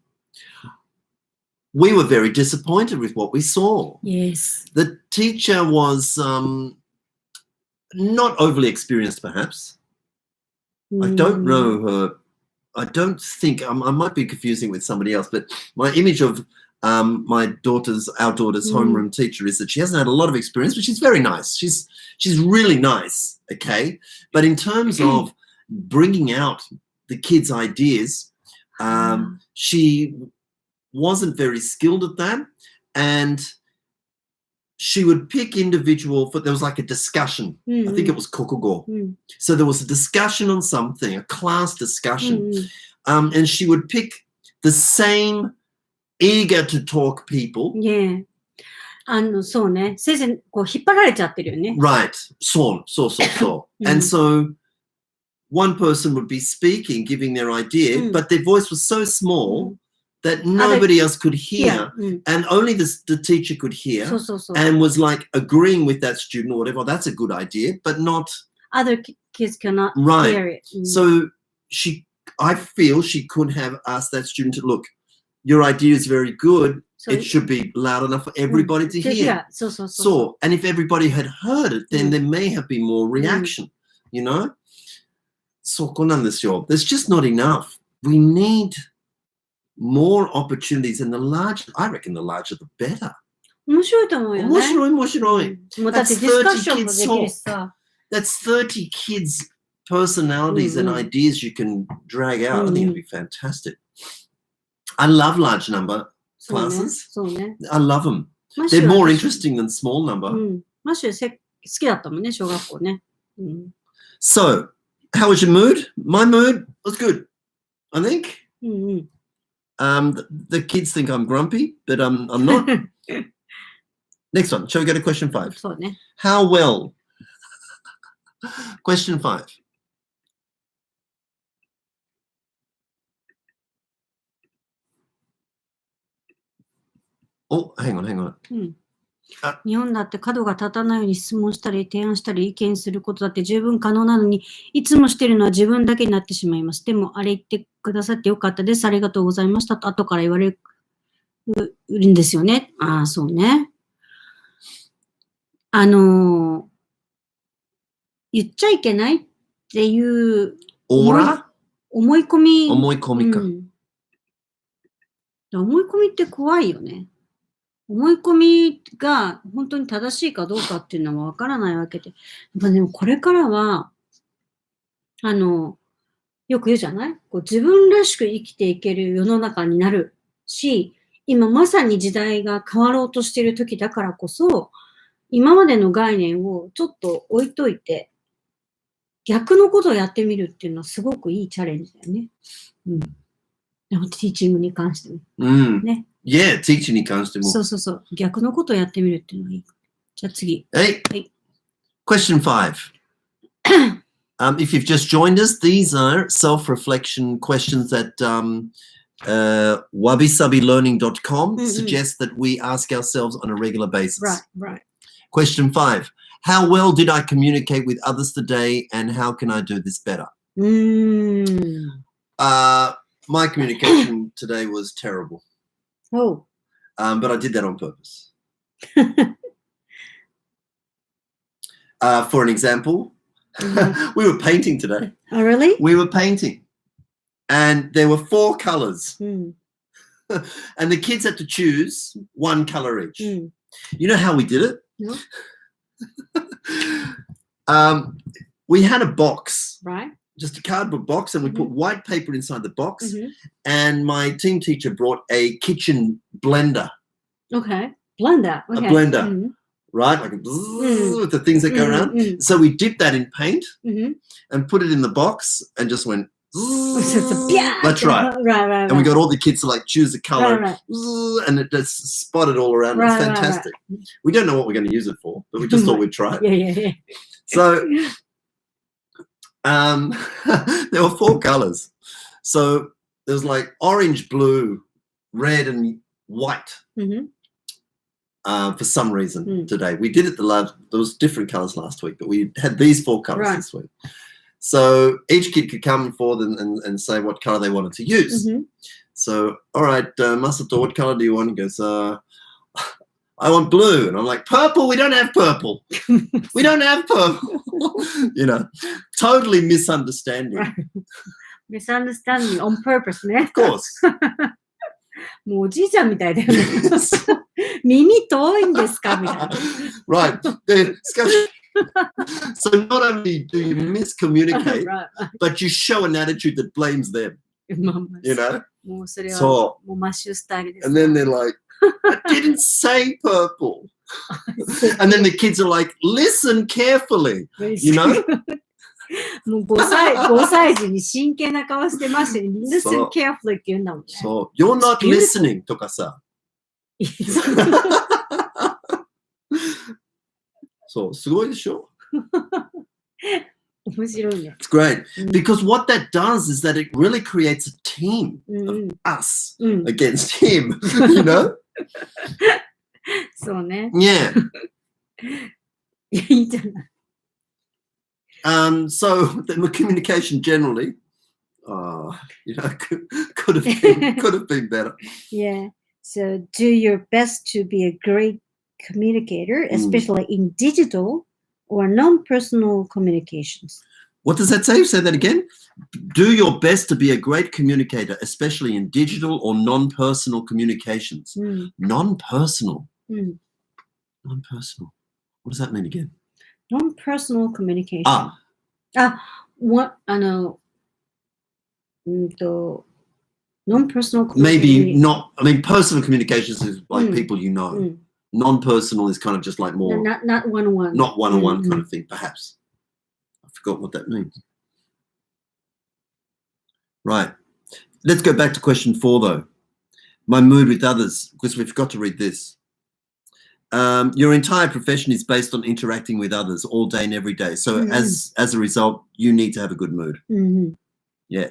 we were very disappointed with what we saw. Yes. The teacher was not overly experienced, perhaps. I don't know her. I don't think, I might be confusing with somebody else, but my image of our daughter's homeroom teacher is that she hasn't had a lot of experience, but she's very nice. She's really nice, okay? But in terms of bringing out the kids' ideas, she wasn't very skilled at that, and she would pick individual, there was like a discussion. I think it was kokugo. So there was a discussion on something, a class discussion, and she would pick the same eager to talk people. Yeah. そうね。先生、こう引っ張られちゃってるよね。Right. So. And so one person would be speaking, giving their idea, but their voice was so small that nobody else could hear, and only the teacher could hear, and was like agreeing with that student or whatever. That's a good idea, but not other kids cannot hear it. So I feel she could have asked that student to look. Your idea is very good. It should be loud enough for everybody to hear. So, and if everybody had heard it, then there may have been more reaction. You know. そこなんですよ. There's just not enough. We need more opportunities, and I reckon the larger the better. 面白いと思うよね。面白い、面白い。もうだってディスカッションもできるしさ。That's 30 kids' personalities and ideas you can drag out. I think it'd be fantastic. I love large number classes. そうね。I love them. They're more interesting than small number. マシュー好きだったもんね、小学校ね。So, how was your mood? My mood was good, I think. The kids think I'm grumpy, but I'm not. Next one. Shall we go to question 5? そうね。How well? Question 5. Oh, hang on. 日本だって角が立たないように質問したり提案したり意見することだって十分可能なのに、いつもしてるのは自分だけになってしまいます。でも、あれ言ってくださってよかったです。ありがとうございましたと後から言われるんですよね。ああ、そうね。言っちゃいけないっていう思い込み。思い込みか。思い込みって怖いよね。思い込みが本当に正しいかどうかっていうのはわからないわけで。でもこれからは、よく言うじゃない？こう自分らしく生きていける世の中になるし、今まさに時代が変わろうとしている時だからこそ、今までの概念をちょっと置いといて、逆のことをやってみるっていうのはすごくいいチャレンジだよね。でもティーチングに関しても。ね。Yeah, teaching に関しても。そう。逆のことをやってみるっていうのがいい。じゃあ次。はい。Question 5. If you've just joined us, these are self-reflection questions that wabisabilearning.com suggests that we ask ourselves on a regular basis. Right. Question 5. How well did I communicate with others today, and how can I do this better? My communication today was terrible. Oh. But I did that on purpose. For an example, we were painting today. Oh, really? We were painting. And there were 4 colors. And the kids had to choose 1 color each. You know how we did it? No. We had a box. Right. Just a cardboard box, and we put white paper inside the box. And my team teacher brought a kitchen blender. Okay. Blender. Okay. A blender. Right? Like with the things that go around. So we dipped that in paint and put it in the box and just went. That's right. Right. And we got all the kids to like choose a color. Right. And it just spotted all around. It's fantastic. Right. We don't know what we're going to use it for, but we just thought we'd try it. Yeah. So there were 4 colors. So there was like orange, blue, red, and white. For some reason today. We did it there was different colors last week, but we had these 4 colors this week. So each kid could come forward and say what color they wanted to use. So, all right, Masato, what color do you want? He goes, I want blue. And I'm like, purple? We don't have purple. We don't have purple. Totally misunderstanding. Right. Misunderstanding on purpose, ね. Of course. もうおじいちゃんみたいだよね。耳遠いんですかみたいな。Right. So not only do you miscommunicate, but you show an attitude that blames them. You know? もうそれはもうマッシュスタイルです。And then they're like, I didn't say purple. And then the kids are like, listen carefully. You know? もう5歳児に真剣な顔してましたね。Listen carefully って言うんだもんね。そう。You're not listening とかさ。そう、すごいでしょ？面白いね。It's great. Because what that does is that it really creates a team of us against him, you know? そうね。Yeah. いいじゃない。So the communication generally, could have been better. Yeah. So do your best to be a great communicator, especially in digital or non-personal communications. What does that say? Say that again. Do your best to be a great communicator, especially in digital or non-personal communications. Non-personal. Non-personal. What does that mean again? Non-personal communication. Non-personal communication. Maybe not. I mean, personal communications is like people you know. Non-personal is kind of just like more. Not one-on-one. Not one-on-one kind of thing, perhaps. I forgot what that means. Right. Let's go back to question 4, though. My mood with others, because we forgot to read this. Your entire profession is based on interacting with others all day and every day. So as a result, you need to have a good mood. Yeah.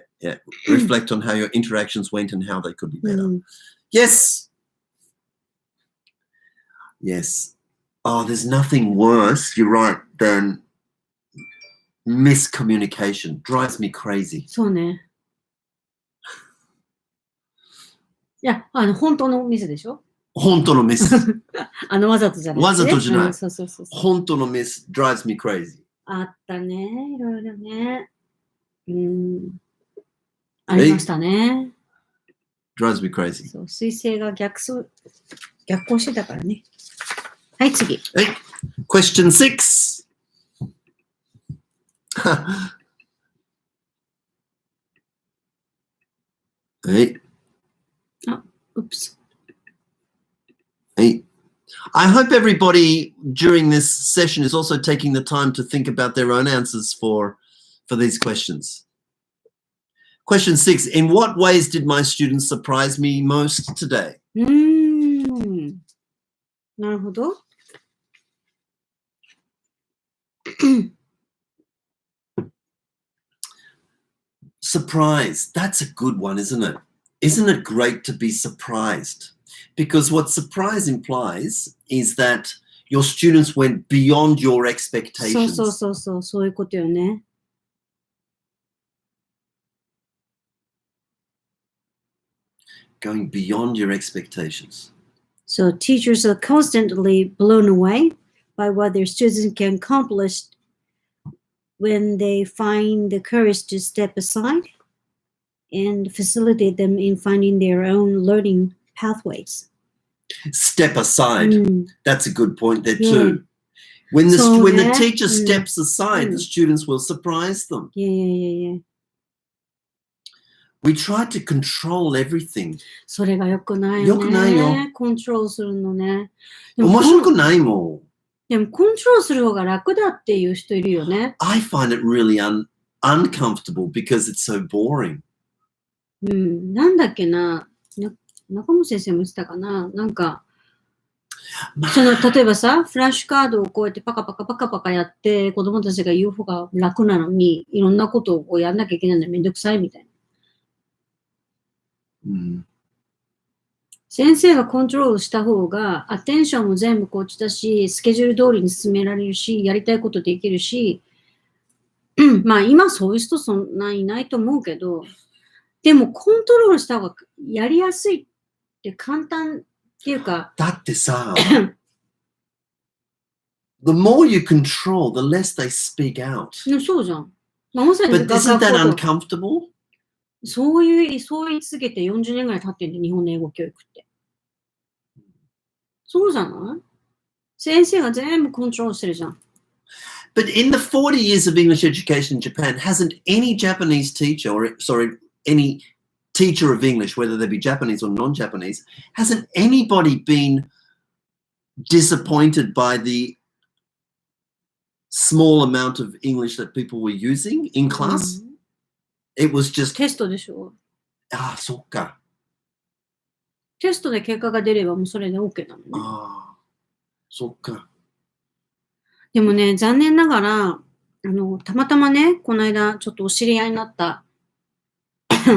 Reflect on how your interactions went and how they could be better. Yes. Oh, there's nothing worse, you're right, than miscommunication. Drives me crazy. そうね。いや、本当のミスでしょ？本当のミス。わざとじゃない。わざとじゃない。そう。本当のミス drives me crazy. あったね、いろいろね。ありましたね。drives me crazy. そう、彗星が逆行してたからね。はい、次。はい。Question 6. はい。Oops. Hey, I hope everybody during this session is also taking the time to think about their own answers for these questions. Question 6. In what ways did my students surprise me most today? なるほど。Surprise. That's a good one, isn't it? Isn't it great to be surprised? Because what surprise implies is that your students went beyond your expectations. そういうことよね。Going beyond your expectations. So teachers are constantly blown away by what their students can accomplish when they find the courage to step aside and facilitate them in finding their own learning pathways. Step aside. That's a good point there too. When the teacher steps aside, the students will surprise them. Yeah. We try to control everything. それが良くないよね。良くないよ。コントロールするのね。面白くないもん。でもコントロールする方が楽だっていう人いるよね。I find it really uncomfortable because it's so boring. なんだっけな。中本先生も言ってたかな。なんか、例えばさ、フラッシュカードをこうやってパカパカやって、子供たちが言う方が楽なのに、いろんなことをやんなきゃいけないのにめんどくさいみたいな。先生がコントロールした方が、アテンションも全部こっちだし、スケジュール通りに進められるし、やりたいことできるし、まあ今そういう人そんなにいないと思うけど、でもコントロールした方がやりやすいって簡単っていうか。だってさ、the more you control, the less they speak out. そうじゃん。まあ、まさに But isn't that uncomfortable? そう言い続けて40年ぐらい経ってるんで、日本の英語教育って。そうじゃない？先生が全部コントロールしてるじゃん。But in the 40 years of English education in Japan, hasn't any Japanese teacher, any teacher of English, whether they be Japanese or non-Japanese, hasn't anybody been disappointed by the small amount of English that people were using in class? It was just テストでしょ。ああ、そっか。テストで結果が出ればもうそれで OK なのね。ああ、そっか。でもね、残念ながら、たまたまね、この間ちょっとお知り合いになった。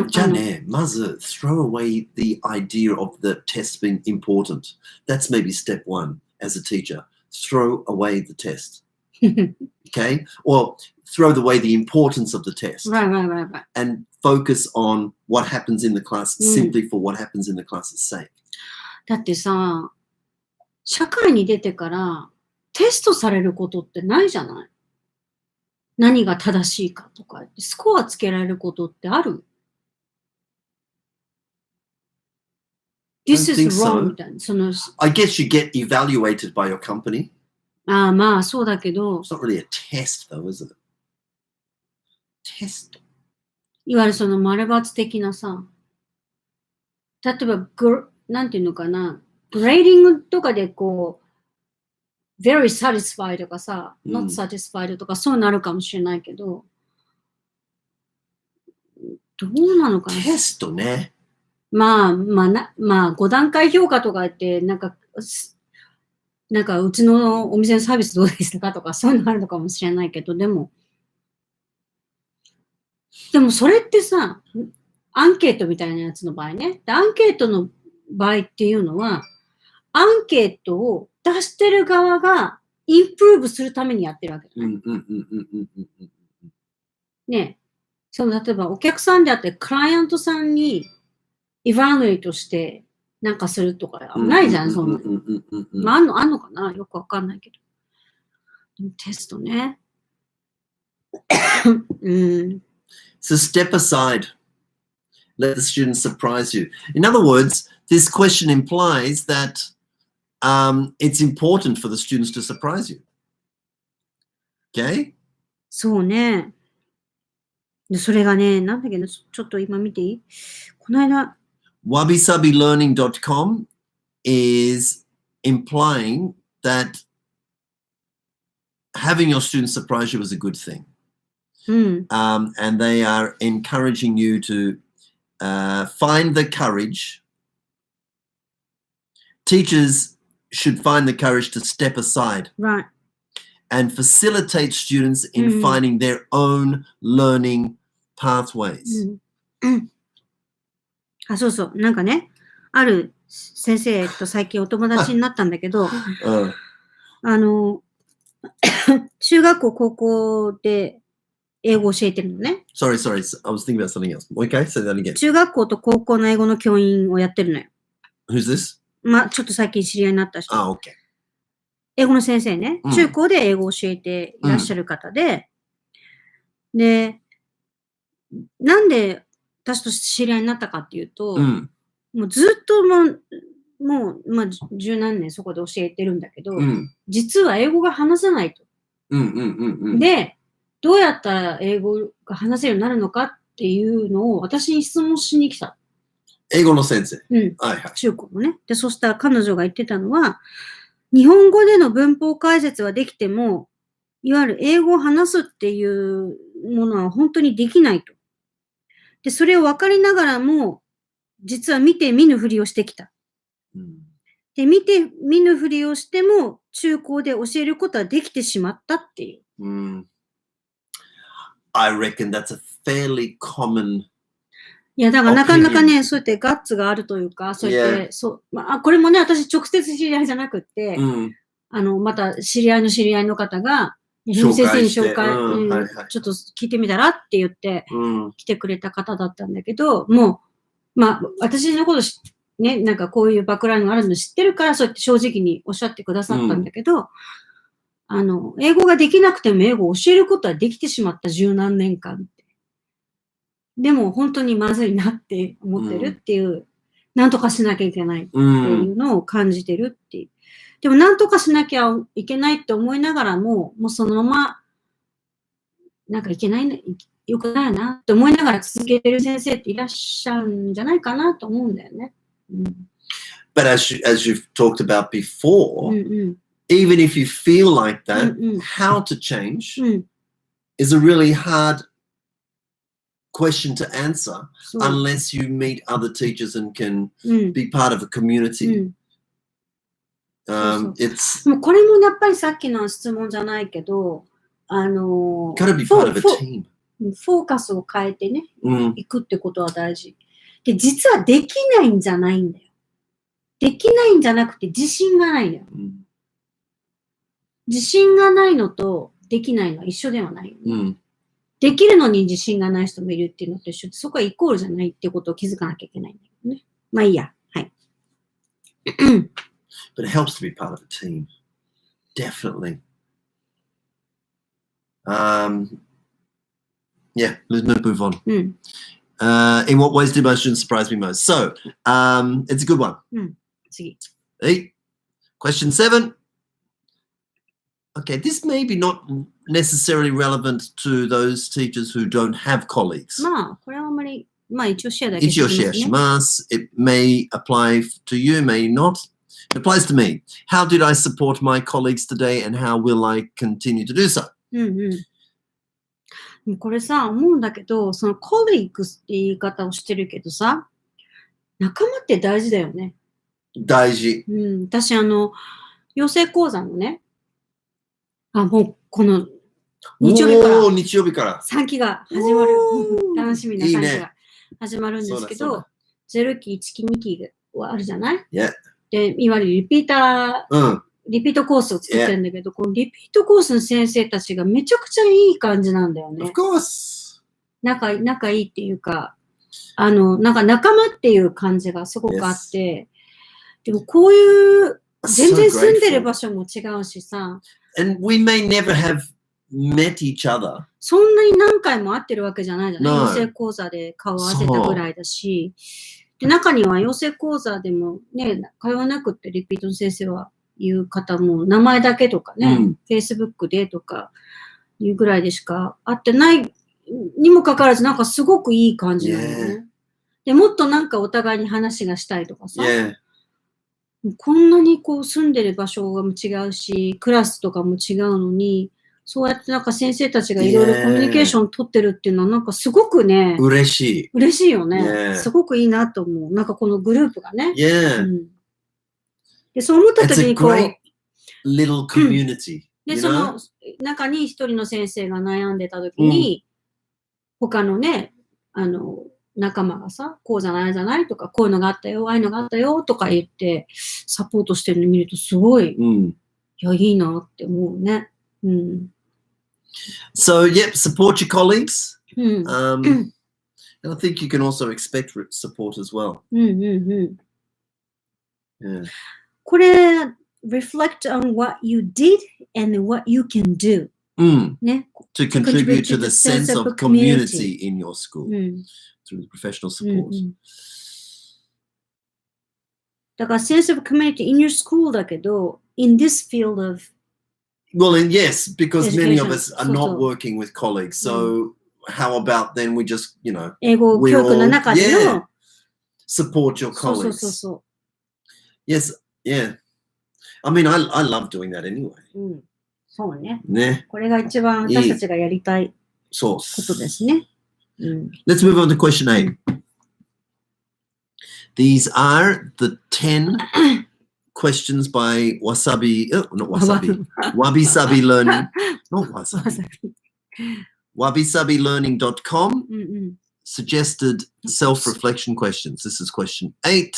じゃあね、まず throw away the idea of the test being important. That's maybe step 1 as a teacher. Throw away the test. Okay? Or throw away the importance of the test. Right. And focus on what happens in the class simply for what happens in the class's sake. だってさ、社会に出てからテストされることってないじゃない？何が正しいかとか、スコアつけられることってある？ This think is so. wrong みたいな。その、I guess you get evaluated by your company. ああ、まあそうだけど、It's not really a test though, is it? Test. いわゆるその丸抜的なさ、例えばなんていうのかな、グレーディングとかでこう、very satisfied とかさ、うん not satisfied とかそうなるかもしれないけど、どうなのかな。テストね。まあ、5段階評価とか言って、なんかうちのお店のサービスどうでしたかとか、そういうのあるのかもしれないけど、でもそれってさ、アンケートみたいなやつの場合ね。アンケートの場合っていうのは、アンケートを出してる側がインプルーブするためにやってるわけじゃない。ね。例えばお客さんであって、クライアントさんにエヴァルエイトしてなんかするとかないじゃん、そんなの。まあ、あんのかなよくわかんないけど。テストね。So step aside. Let the student surprise you. In other words, this question implies that it's important for the students to surprise you. Okay? そうね。それがね、なんだけど、ちょっと今見ていい？この間。wabisabilearning.com is implying that having your students surprise you is a good thing. And they are encouraging you to find the courage. Teachers should find the courage to step aside. Right. And facilitate students in finding their own learning pathways. あ、そうそう。なんかね、ある先生と最近お友達になったんだけど、中学校、高校で英語を教えてるのね。Sorry. I was thinking about something else. Okay, say that again. 中学校と高校の英語の教員をやってるのよ。Who's this? まあ、ちょっと最近知り合いになった人。Okay. 英語の先生ね。中高で英語を教えていらっしゃる方で、で、なんで私と知り合いになったかっていうと、もうずっともう、まあ、十何年そこで教えてるんだけど、実は英語が話せないと。で、どうやったら英語が話せるようになるのかっていうのを私に質問しに来た。英語の先生。はいはい。中高のね。で、そしたら彼女が言ってたのは、日本語での文法解説はできても、いわゆる英語を話すっていうものは本当にできないと。で、それを分かりながらも、実は見て見ぬふりをしてきた。で、見て見ぬふりをしても、中高で教えることはできてしまったっていう。I reckon that's a fairly common いや、だからなかなかね、そうやってガッツがあるというか、そうやって、まあ、これもね、私直接知り合いじゃなくって、また知り合いの知り合いの方が、先生に紹介、ちょっと聞いてみたらって言って、来てくれた方だったんだけど、もう、まあ、私のことね、なんかこういうバックグラウンドがあるの知ってるから、そうやって正直におっしゃってくださったんだけど、英語ができなくても英語を教えることはできてしまった十何年間って。でも本当にまずいなって思ってるっていう、なんとかしなきゃいけないっていうのを感じてるっていう。でもなんとかしなきゃいけないって思いながらも、もうそのまま、なんかいけないね、よくないなって思いながら続けてる先生っていらっしゃるんじゃないかなと思うんだよね。But as you've talked about before, even if you feel like that, how to change is a really hard question to answer unless you meet other teachers and can be part of a community. もうこれもやっぱりさっきの質問じゃないけど、gotta be part of a team. フォーカスを変えてね、行くってことは大事。で、実はできないんじゃないんだよ。できないんじゃなくて自信がないんだよ。自信がないのとできないのは一緒ではない。できるのに自信がない人もいるっていうのと一緒で、そこはイコールじゃないってことを気づかなきゃいけないんだよね。まあいいや。はい。But it helps to be part of a team. Definitely. Yeah, let's move on. うん。 In what ways did my students surprise me most? So, it's a good one. 次。 Hey, question 7. Okay, this may be not necessarily relevant to those teachers who don't have colleagues. まあ、これはあんまり、まあ一応シェアだけ一応シェアします。It may apply to you, may not. It applies to me. How did I support my colleagues today and how will I continue to do so? これさ、思うんだけど、そのコリーグスって言い方をしてるけどさ、仲間って大事だよね。大事。私、養成講座のね、もうこの日曜日から3期が始まる。楽しみな3期が始まるんですけど、0期、1期、2期はあるじゃない、で、いわゆるリピートコースを作ってるんだけど、このリピートコースの先生たちがめちゃくちゃいい感じなんだよね。Of course. 仲いいっていうか、なんか仲間っていう感じがすごくあって、でもこういう、全然住んでる場所も違うしさ。And we may never have met each other. そんなに何回も会ってるわけじゃないじゃない、養成講座で顔を合わせたぐらいだし。で、中には養成講座でもね、通わなくってリピートの先生は言う方も、名前だけとかね、Facebook でとかいうぐらいでしか会ってないにもかかわらず、なんかすごくいい感じなのね。で、もっとなんかお互いに話がしたいとかさ。こんなにこう住んでる場所が違うし、クラスとかも違うのに、そうやってなんか先生たちがいろいろコミュニケーション取ってるっていうのはなんかすごくね、嬉しいよね。すごくいいなと思う。なんかこのグループがね。で、そう思った時にこう、little community. で、その中に一人の先生が悩んでた時に、他のね、仲間がさ、こうじゃないじゃないとか、こういうのがあったよ、ああいうのがあったよとか言って、サポートしてるの見るとすごい、いや、いいなって思うね。So, yep, support your colleagues. And I think you can also expect support as well. これ、reflect on what you did and what you can do. ね。To contribute to the sense of community in your school. Through the professional support. だから sense of community in your school だけど、in this field of Well, and yes, because many of us are not working with colleagues. So how about then we just, 英語教育の中での support your colleagues. Yes, yeah. I mean, I love doing that anyway. そうね。これが一番私たちがやりたいことですね。Let's move on to question 8. These are the 10 questions by Wabi Sabi Learning. Not Wasabi. WabiSabiLearning.com suggested self-reflection questions. This is question 8.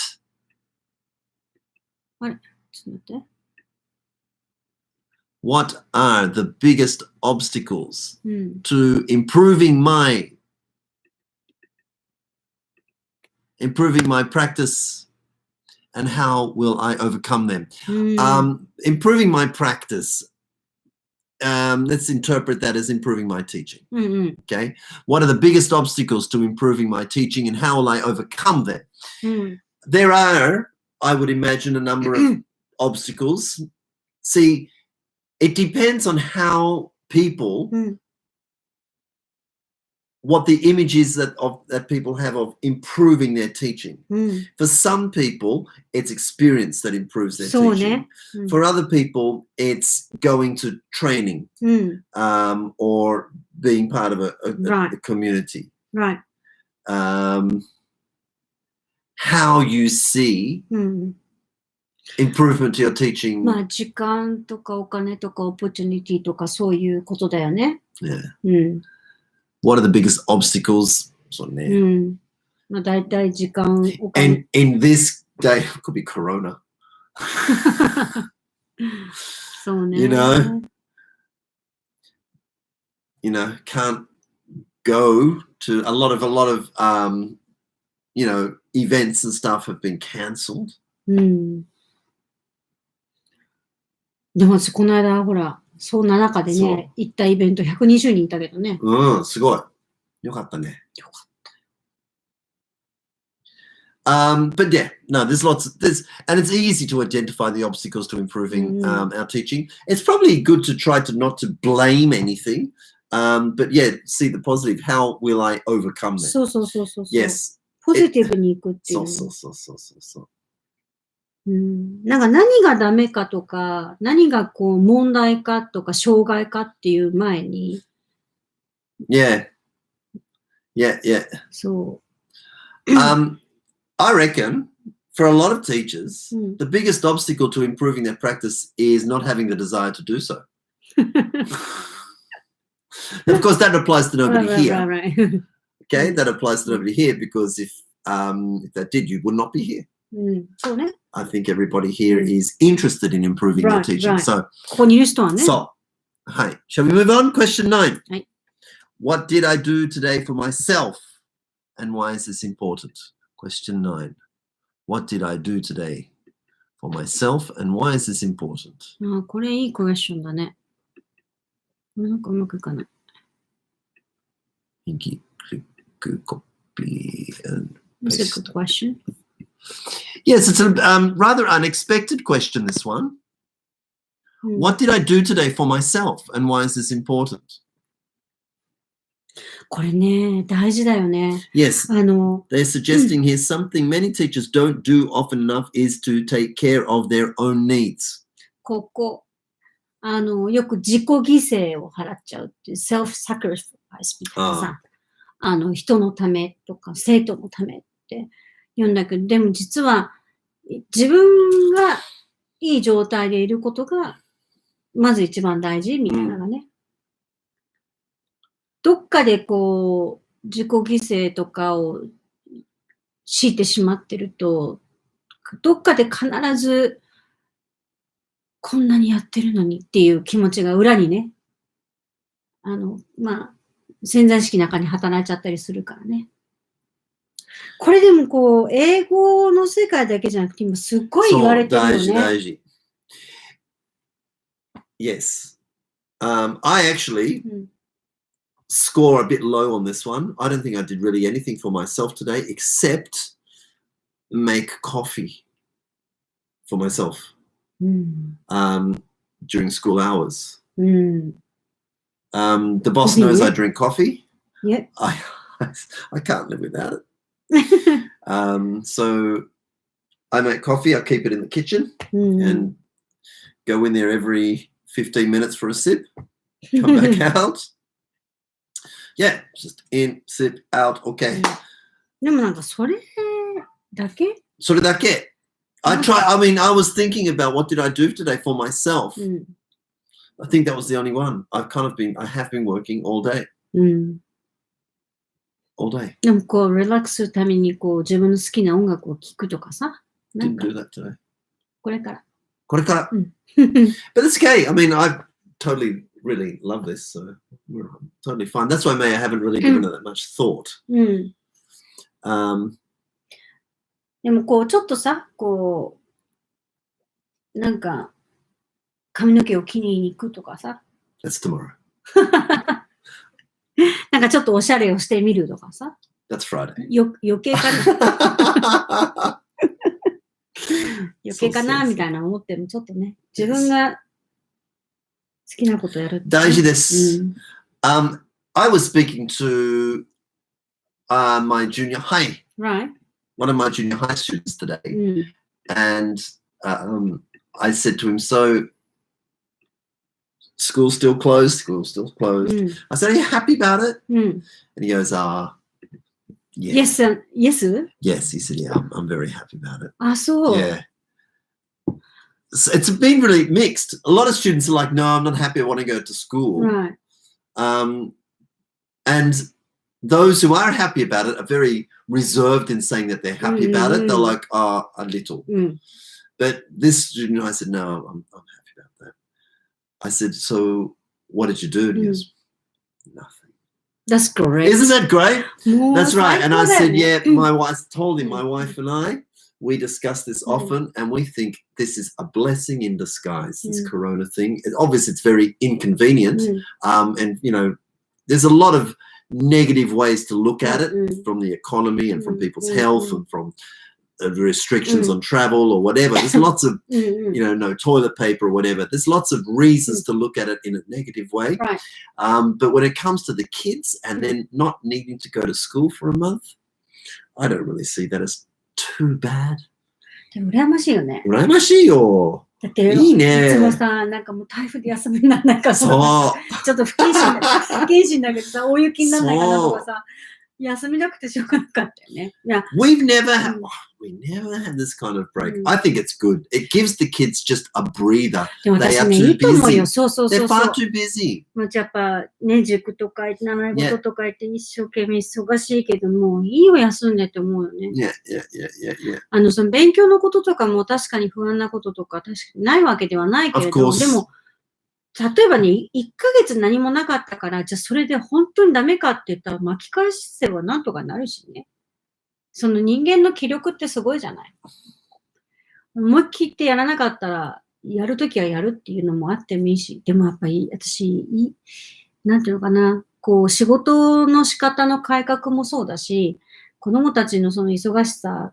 What are the biggest obstacles to improving my practice, and how will I overcome them? Improving my practice, let's interpret that as improving my teaching. Okay, what are the biggest obstacles to improving my teaching, and how will I overcome them? There are, I would imagine, a number of obstacles. See, it depends on how people what the image is that people have of improving their teaching. For some people, it's experience that improves their teaching. For other people, it's going to training or being part of a community. Right. How you see improvement to your teaching. まあ、時間とかお金とかオポチュニティとかそういうことだよね。What are the biggest obstacles? そうね。まあ、大体時間、お金。In this day, it could be Corona. そうね。You know, can't go to a lot of events and stuff have been cancelled. でも私この間ほらそんな中でね、行ったイベント120人いたけどね。うん、すごい。よかったね。よかっ But yeah, no, and it's easy to identify the obstacles to improving our teaching. It's probably good to try to not to blame anything, but yeah, see the positive. How will I overcome た。 that? そうそうそうそう。 Yes. ポジティブに行くっていう。なんか何がダメかとか、何がこう問題かとか障害かっていう前に。Yeah. Yeah, yeah. そう。I reckon for a lot of teachers, the biggest obstacle to improving their practice is not having the desire to do so. Of course, that applies to nobody here. Right. Okay, that applies to nobody here because if that did, you would not be here. そうね。 I think everybody here is interested in improving their teaching. So, ここにいる人はね。so, hi. Shall we move on? Question 9. はい。 What did I do today for myself? And why is this important? Question 9. What did I do today for myself? And why is this important? あ、これいいクエスチョンだね。なんかうまくいかない。Pinky, click, copy, and It's a paste. good question. Yes, it's a rather unexpected question, this one. What did I do today for myself? And why is this important? これね、大事だよね。 Yes, they're suggesting here something many teachers don't do often enough is to take care of their own needs. ここ、よく自己犠牲を払っちゃうっていう self-sacrifice みたいなさ、人のためとか生徒のためって言うんだけど、でも実は自分がいい状態でいることがまず一番大事みたいなのがね。どっかでこう、自己犠牲とかを強いてしまってると、どっかで必ず、こんなにやってるのにっていう気持ちが裏にね、潜在意識の中に働いちゃったりするからね。これでもこう、英語の世界だけじゃなくて、今すっごい言われてるよね。そう、大事。Yes. I actually score a bit low on this one. I don't think I did really anything for myself today except make coffee for myself during school hours. The boss knows I drink coffee. Yep. I can't live without it. So I make coffee. I keep it in the kitchen and go in there every 15 minutes for a sip. Come back out. Yeah, just in, sip, out, okay. でもなんかそれだけ？それだけ。I was thinking about what did I do today for myself. I think that was the only one. I have been working all day. All day. でもこう、リラックスするためにこう、自分の好きな音楽を聴くとかさ。Didn't do that today. これから。これから。But it's okay. I mean, I totally really love this, so we're totally fine. That's why I haven't really given it that much thought. でもこう、ちょっとさ、こう、なんか、髪の毛を切りに行くとかさ。That's tomorrow. なんかちょっとおしゃれをしてみるとかさ。That's Friday. 余計かな。余計かなみたいな思ってもちょっとね、自分が好きなことやるって、ね。大事です。I was speaking to my junior high. Right. One of my junior high students today. And I said to him, so school's still closed? School's still closed. I said, are you happy about it? And he goes, yes. Yes? Yes, he said, yeah, I'm very happy about it. あ、そう。Yeah. It's been really mixed. A lot of students are like, no, I'm not happy. I want to go to school. Right. And those who are happy about it are very reserved in saying that they're happy about it. They're like, oh, a little. But this student, I said, no, I'm happy about that. I said, so what did you do? And he goes, nothing. That's great. Isn't that great? That's right. And I said, yeah, my wife told him, my wife and I, we discuss this often, and we think this is a blessing in disguise, this corona thing. Obviously, it's very inconvenient. And, you know, there's a lot of negative ways to look at it from the economy and from people's health and from the restrictions on travel or whatever. There's lots of, you know, no toilet paper or whatever. There's lots of reasons to look at it in a negative way. Right. But when it comes to the kids and then not needing to go to school for a month, I don't really see that as too bad. でも羨ましいよね。羨ましいよ。だっていいね。いつもさ、なんかもう台風で休みにならないからさ、そう。ちょっと不謹慎だけどさ、大雪にならないかなとかさ、休みなくてしょうがなかったよね。いや、we never had this kind of break. I think it's good. It gives the kids just a breather. でも They 私 are ね、い too いと思うよ。 busy. そうそうそう They're そう far。too busy. もうやっぱね、塾とか習い事とか言って一生懸命忙しいけども、いいよ休んでって思うよね。Yeah. その勉強のこととかも確かに不安なこととか確かにないわけではないけれ Of ど、 course. でも、例えばね、1ヶ月何もなかったから、じゃあそれで本当にダメかって言ったら巻き返せばなんとかなるしね。その人間の気力ってすごいじゃない。思いっきってやらなかったら、やるときはやるっていうのもあってもいいし、でもやっぱり私、なんていうのかな、こう仕事の仕方の改革もそうだし、子供たちのその忙しさ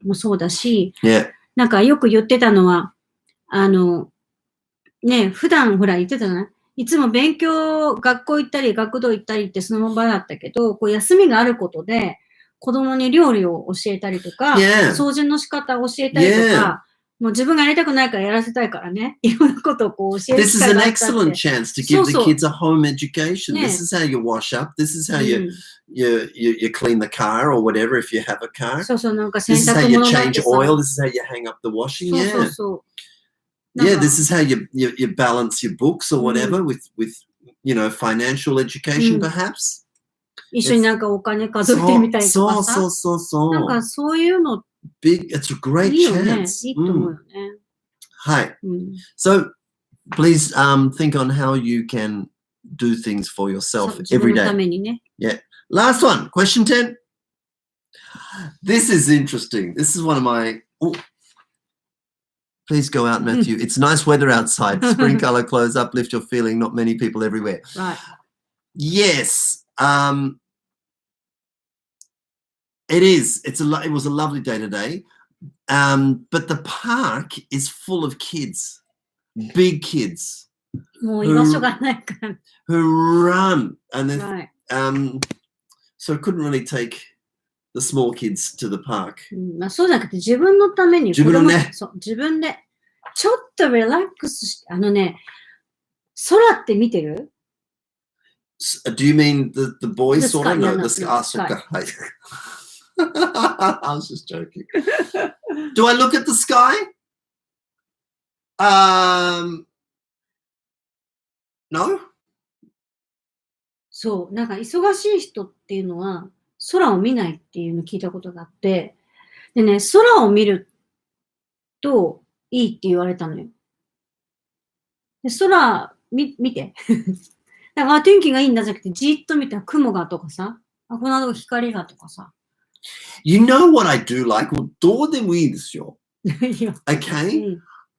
もそうだし、なんかよく言ってたのは、ね、普段ほら言ってたじゃない？いつも学校行ったり、学童行ったりってその場だったけど、こう休みがあることで、子供に料理を教えたりとか、掃除の仕方を教えたりとか、もう自分がやりたくないからやらせたいからね、いろんなことをこう教える This 機 is 会 an があったって。 excellent chance to give the kids a home education. This is how you wash up. This is how you clean the car or whatever if you have a car. そうそう、なんか洗 This is how 濯 you 物だって change さ。 oil. This is how you hang up the washing. そうそう Yeah. そう。Yeah, this is how you balance your books or whatever with you know, financial education perhaps. 一緒になんかお金数えてみたりとかさ。そう。なんかそういうの Big, it's a great いいよね。 chance. いいと思うよね。Hi. So please think on how you can do things for yourself 自 every 分のた day. めにね。Yeah. Last one, question 10. This is interesting. This is one of my. Oh, please go out, Matthew. It's nice weather outside. Spring color clothes, uplift your feeling. Not many people everywhere. Right. Yes. It is. It was a lovely day today. But the park is full of kids, big kids. もう居場所がないから。 Who run. And then, Right. so couldn't really take the small kids to the park. まあそうじゃなくて自分のために自分のね。そう、自分でちょっとリラックスして、空って見てる？ Do you mean the boys The sort sky, of? No, yeah, the sky. no, Ah, sky. soccer. I was just joking. Do I look at the sky? No. そう、なんか忙しい人っていうのは空を見ないっていうのを聞いたことがあって、でね、空を見るといいって言われたのよ。で空見て。だから天気がいいんだじゃなくて、じっと見たら雲がとかさ、この後光がとかさ。You know what I do like? どうでもいいですよ。Okay?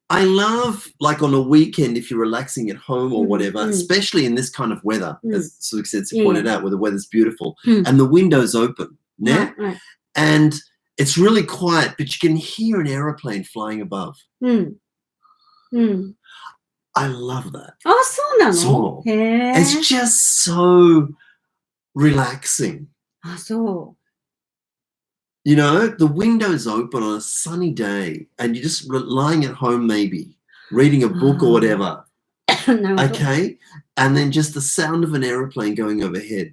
I love, like on a weekend, if you're relaxing at home or whatever, especially in this kind of weather, as Sue pointed out, where the weather's beautiful, and the window's open, yeah? And it's really quiet, but you can hear an aeroplane flying above. I love that. あ、そうなの？そう。へー。 It's just so relaxing. あ、そう。You know, the window's open on a sunny day and you're just lying at home maybe, reading a book or whatever. Okay? And then just the sound of an aeroplane going overhead.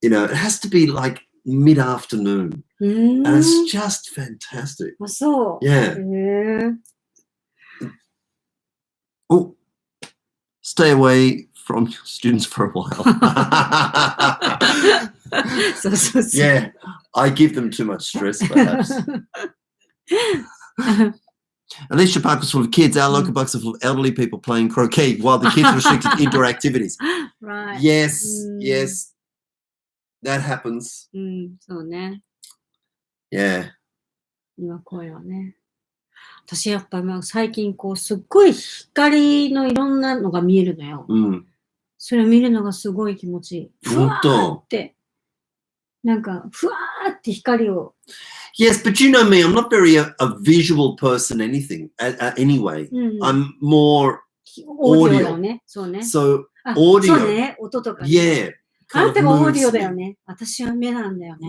You know, it has to be like mid-afternoon. And it's just fantastic. あ、そう。 Yeah. へー。 Oh, stay away from your students for a while. そうそうそう。 Yeah, I give them too much stress, perhaps. Alicia Park was full of kids. Our local parks are full of elderly people playing croquet while the kids restricted indoor activities. Right. Yes, yes, that happens. そうね。 Yeah. 今声はね。私やっぱ最近こうすっごい光のいろんなのが見えるのよ。それを見るのがすごい気持ちいい。ふわーって。なんか、ふわーって光を。Yes, but you know me, I'm not very a visual person anyway. I'm more オーディオだよね。そうね。So, そうね。音とかね。Yeah. あなたがオーディオだよね。私は目なんだよね。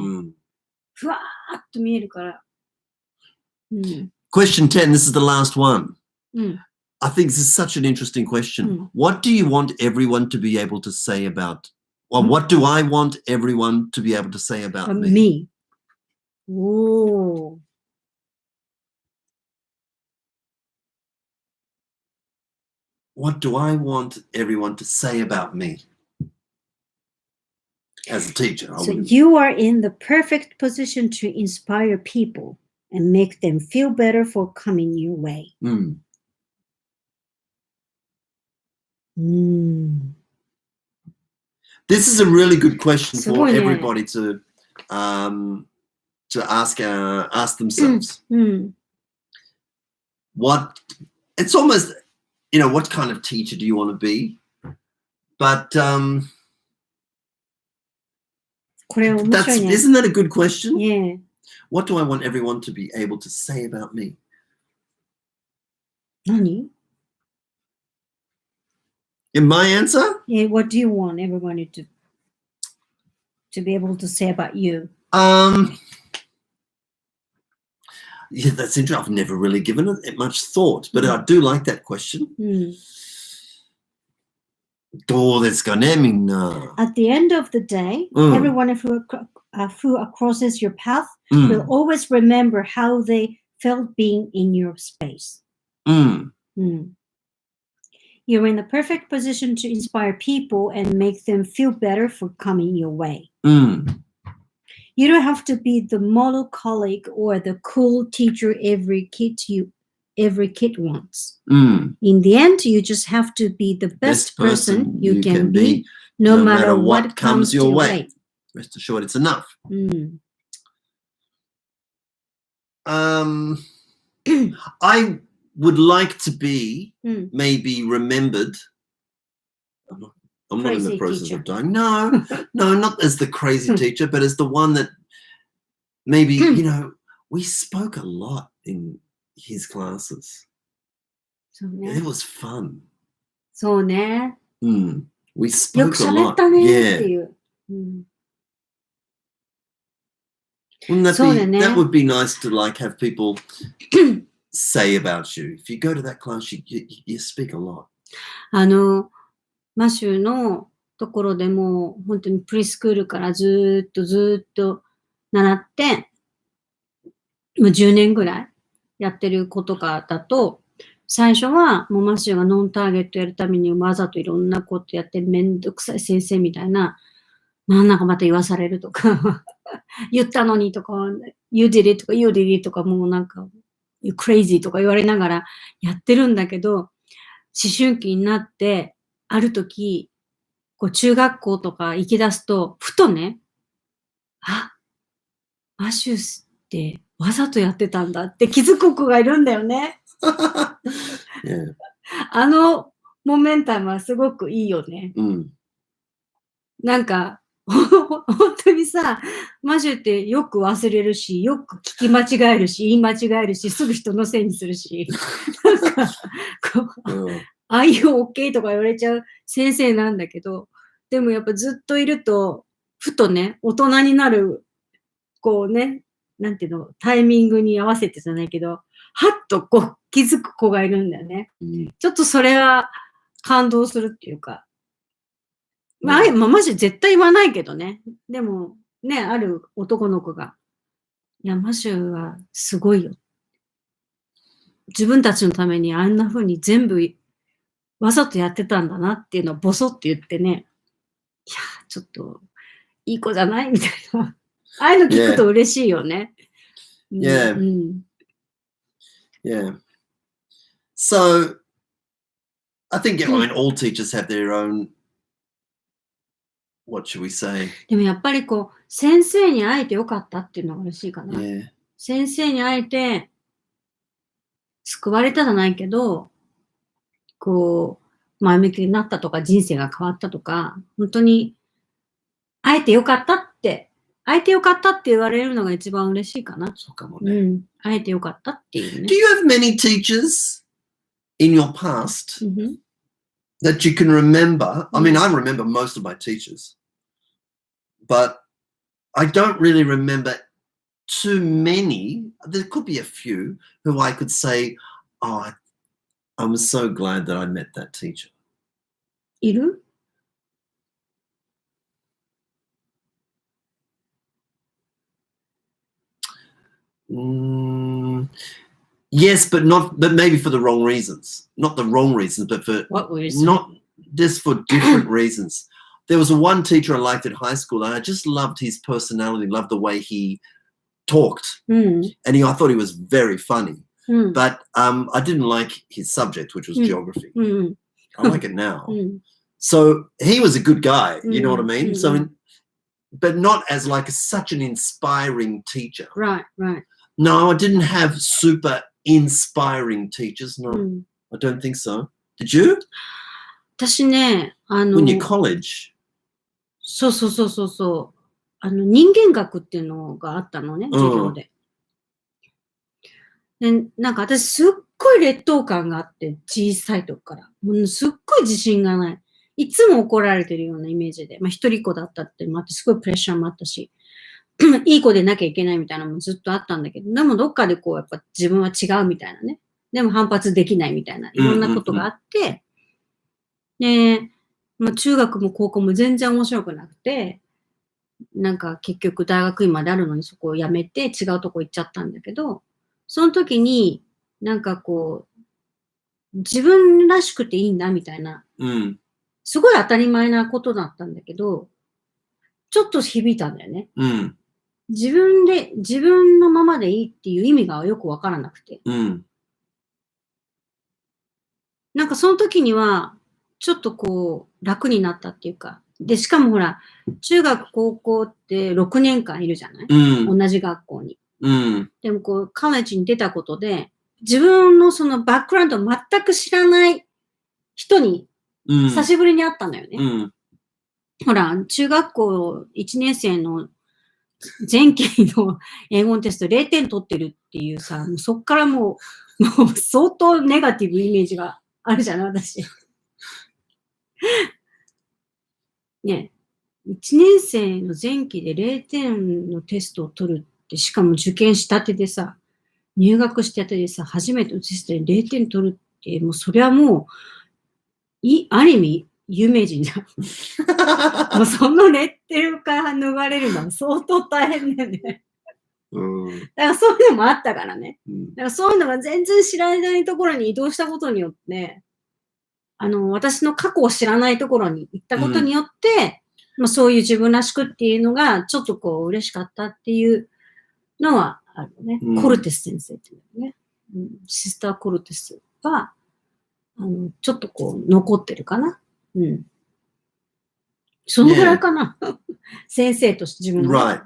ふわーっと見えるから。Question 10, this is the last one. I think this is such an interesting question. What do you want everyone to be able to say about, well, what do I want everyone to be able to say about me? Oh. What do I want everyone to say about me? As a teacher. So you are in the perfect position to inspire people and make them feel better for coming your way. This is a really good question for everybody to ask themselves. What it's almost, what kind of teacher do you want to be? But isn't that a good question? Yeah. What do I want everyone to be able to say about me? 何? In my answer? Yeah, what do you want everybody to be able to say about you? Yeah, that's interesting. I've never really given it much thought, but I do like that question. どうですかね、みんな。At the end of the day, everyone who crosses your path will always remember how they felt being in your space. You're in the perfect position to inspire people and make them feel better for coming your way. You don't have to be the model colleague or the cool teacher every kid wants. In the end, you just have to be the best person you can be, no matter what comes your way. Rest assured, it's enough. I would like to be maybe remembered. I'm not in the process of dying. No, not as the crazy teacher, but as the one that maybe, we spoke a lot in his classes. It was fun. So ne. We spoke a lot. Yeah. That would be nice to have people say about you. If you go to that class, you speak a lot. マシューのところでも本当にプリスクールからずっと習って、もう10年ぐらいやってる子とかだと、最初はもうマシューがノンターゲットやるためにわざといろんなことやってめんどくさい先生みたいな、なんかまた言わされるとか、言ったのにとか、you did it とか you did it とかもうなんか、you crazy とか言われながらやってるんだけど、思春期になって、ある時、中学校とか行き出すと、ふとね、マシューってわざとやってたんだって気づく子がいるんだよね。Yeah. モメンタムはすごくいいよね。なんか、本当にさ、マシューってよく忘れるし、よく聞き間違えるし、言い間違えるし、すぐ人のせいにするし、なんか、あいう OK とか言われちゃう先生なんだけど、でもやっぱずっといると、ふとね、大人になる、なんていうの、タイミングに合わせてじゃないけど、はっと気づく子がいるんだよね。ちょっとそれは感動するっていうか、マジ絶対言わないけどね。でも、ね、ある男の子が、いや、マシューはすごいよ。自分たちのためにあんな風に全部わざとやってたんだなっていうのをボソって言ってね、いや、ちょっといい子じゃないみたいな。ああいうの聞くと嬉しいよね。Yeah. Yeah. So, I think all teachers have their own, what should we say? でもやっぱり先生に会えてよかったっていうのが嬉しいかな。Yeah. 先生に会えて、救われたじゃないけど、こう、前向きになったとか、人生が変わったとか、本当に、会えてよかったって言われるのが一番嬉しいかな。そうかもね。会えてよかったっていうね。Do you have many teachers in your past that you can remember? I mean, I remember most of my teachers, but I don't really remember too many. There could be a few who I could say, oh, I'm so glad that I met that teacher. いるYes, but maybe for the wrong reasons. Not the wrong reasons, but for What reason? not just for different reasons. There was one teacher I liked at high school, and I just loved his personality, loved the way he talked, and I thought he was very funny. But I didn't like his subject, which was geography. I like it now. So he was a good guy, you know what I mean? So, but not as like such an inspiring teacher. Right. No, I didn't have super inspiring teachers. No, I don't think so. Did you? 私ね、When you're college. そう。人間学っていうのがあったのね、授業で。で、なんか私すっごい劣等感があって、小さい時から。もうすっごい自信がない。いつも怒られてるようなイメージで。まあ一人っ子だったってのもあって、すごいプレッシャーもあったし。いい子でなきゃいけないみたいなのもずっとあったんだけど、でもどっかでこうやっぱ自分は違うみたいなね。でも反発できないみたいな、いろんなことがあって、で、まあ中学も高校も全然面白くなくて、なんか結局大学院まであるのにそこを辞めて違うとこ行っちゃったんだけど、その時になんかこう、自分らしくていいんだみたいな、すごい当たり前なことだったんだけど、ちょっと響いたんだよね。自分のままでいいっていう意味がよくわからなくて。なんかその時には、ちょっとこう、楽になったっていうか。で、しかもほら、中学、高校って6年間いるじゃない、同じ学校に。でもこう、カレッジに出たことで、自分のそのバックグラウンドを全く知らない人に、久しぶりに会ったんだよね。ほら、中学校1年生の前期の英語のテスト0点取ってるっていうさ、もうそっからもう相当ネガティブイメージがあるじゃない、私。ね、1年生の前期で0点のテストを取るって、しかも受験したてでさ、入学したてでさ、初めてのテストで0点取るって、もうそれはもう、ある意味、有名人じゃん。もうそのレッテルから逃れるのは相当大変だよね。だからそういうのもあったからね。だからそういうのが全然知らないところに移動したことによって、私の過去を知らないところに行ったことによって、まあ、そういう自分らしくっていうのがちょっとこう嬉しかったっていうのはあるね。コルテス先生っていうのね。シスター・コルテスは、ちょっとこう残ってるかな。そのぐらいかな。先生として自分の。Right.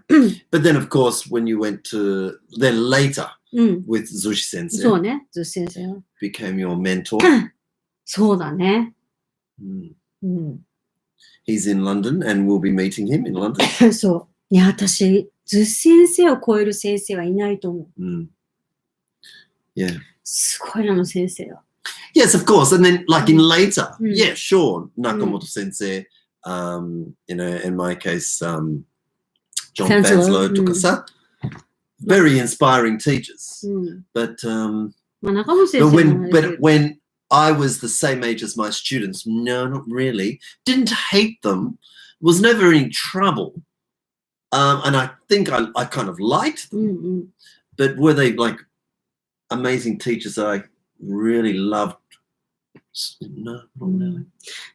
But then, of course, when you went to, then later, with Zushi sensei. そうね、ズシ先生は。became your mentor. そうだね。He's in London and we'll be meeting him in London. そう。いや、私、ズシ先生を超える先生はいないと思う。Yeah. すごいな、先生は。Yes, of course. And then, like in later, yeah, sure, Nakamoto sensei, you know, in my case, John Fanslow took us up. Very inspiring teachers. But when I was the same age as my students, no, not really. Didn't hate them. Was never in trouble. And I think I kind of liked them. But were they like amazing teachers that I really loved? No, not really.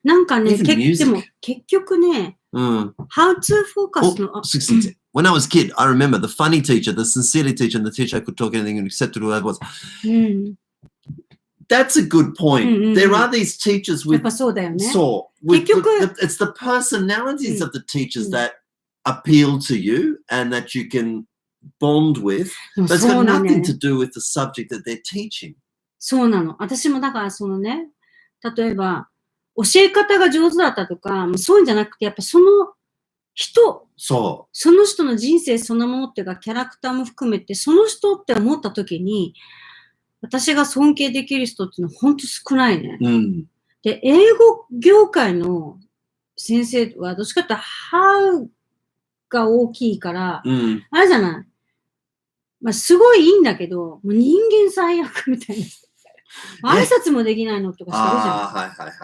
なんかね、でも結局ね、how to focus の。When I was a kid, I remember the funny teacher, the sincerely teacher, and the teacher I could talk anything and accepted who I was. That's a good point. There are these teachers with it's the personalities of the teachers that appeal to you and that you can bond with, でも but it's そ got うなの nothing ね。 to do with the subject that they're teaching. そうなの。私もだからそのね、例えば、教え方が上手だったとか、もうそういうんじゃなくて、やっぱその人、その人の人生そのものっていうか、キャラクターも含めて、その人って思った時に、私が尊敬できる人っていうのは本当少ないね。う。で、英語業界の先生はどっちかっていうと、how が大きいから、あれじゃない。まあ、すごいいいんだけど、もう人間最悪みたいな。挨拶もできないのとかしてるじゃん。はいはいはいはい。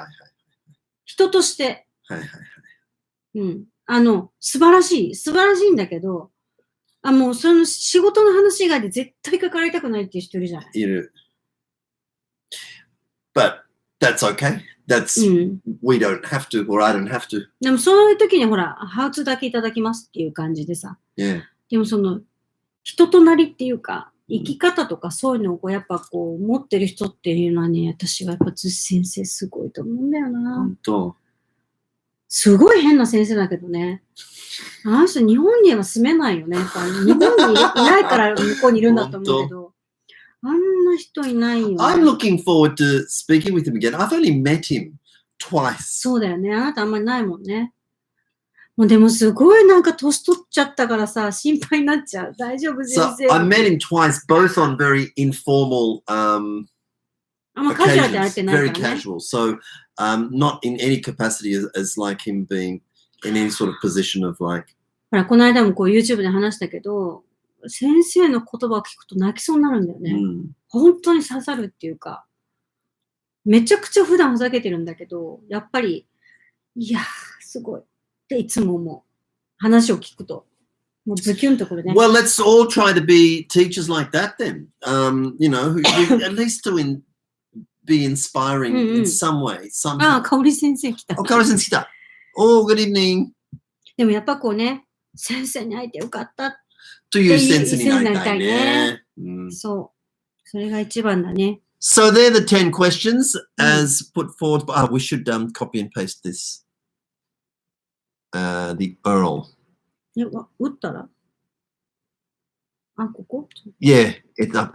人として。はいはいはい。うん。素晴らしいんだけど、もうその仕事の話以外で絶対関わりたくないっていう人いるじゃない。いる。But that's okay. That's, we don't have to, or I don't have to. でもそういう時にほら、ハウツーだけいただきますっていう感じでさ。Yeah. でもその、人となりっていうか、生き方とかそういうのをこうやっぱこう持ってる人っていうのはね、私はやっぱず先生すごいと思うんだよな。本当。すごい変な先生だけどね。あの人日本には住めないよね。やっぱ日本にいないから向こうにいるんだと思うけど。あんな人いないよね。I'm looking forward to speaking with him again. I've only met him twice. そうだよね。あなたあんまりないもんね。もうでもすごいなんか年取っちゃったからさ、心配になっちゃう。大丈夫先 So 生。 I met him twice, both on very informal あんまカジュアルでやってない very からね。 casual. So not in any capacity as like him being in any sort of position of like. ほら、この間もこう YouTube で話したけど、先生の言葉を聞くと泣きそうになるんだよね。本当に刺さるっていうか、めちゃくちゃ普段ふざけてるんだけど、やっぱり、いやー、すごい。っていつも思う。話を聞くと。もうズキュンとくるね。Well, let's all try to be teachers like that then. You know, at least to be inspiring in some way. ああ、香織先生来た。香織先生来た。Oh, good evening. でもやっぱこうね、先生に会えてよかった。というセンスになりたいね。そう。それが一番だね。So they're the 10 questions as put forward. We should copy and paste this. The URL. 打ったらここ Yeah, it's up.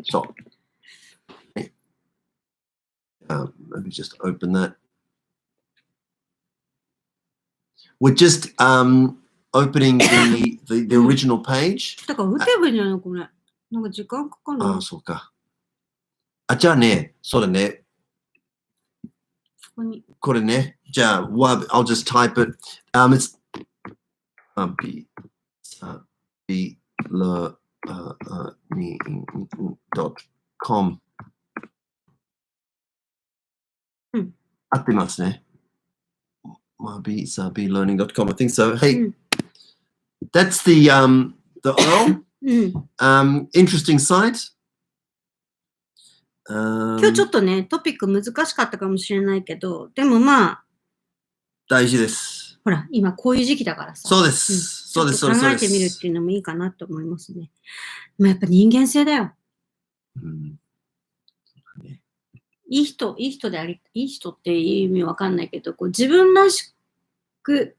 So, let me just open that. We're just opening the original page. だから打てばいいんじゃないのこれ。なんか時間かかるの。そうか。じゃあね、そうだね。これね。じゃあ、I'll just type it. It's learning.com 合ってますね。learning.com. I think so. Hey, that's the URL. Interesting site. 今日ちょっとね、トピック難しかったかもしれないけど、でもまあ、大事です。ほら、今こういう時期だからさ。そうです。そうです。考えてみるっていうのもいいかなと思いますね。でもやっぱ人間性だよ。いい人であり、いい人っていう意味わかんないけど、こう自分らしく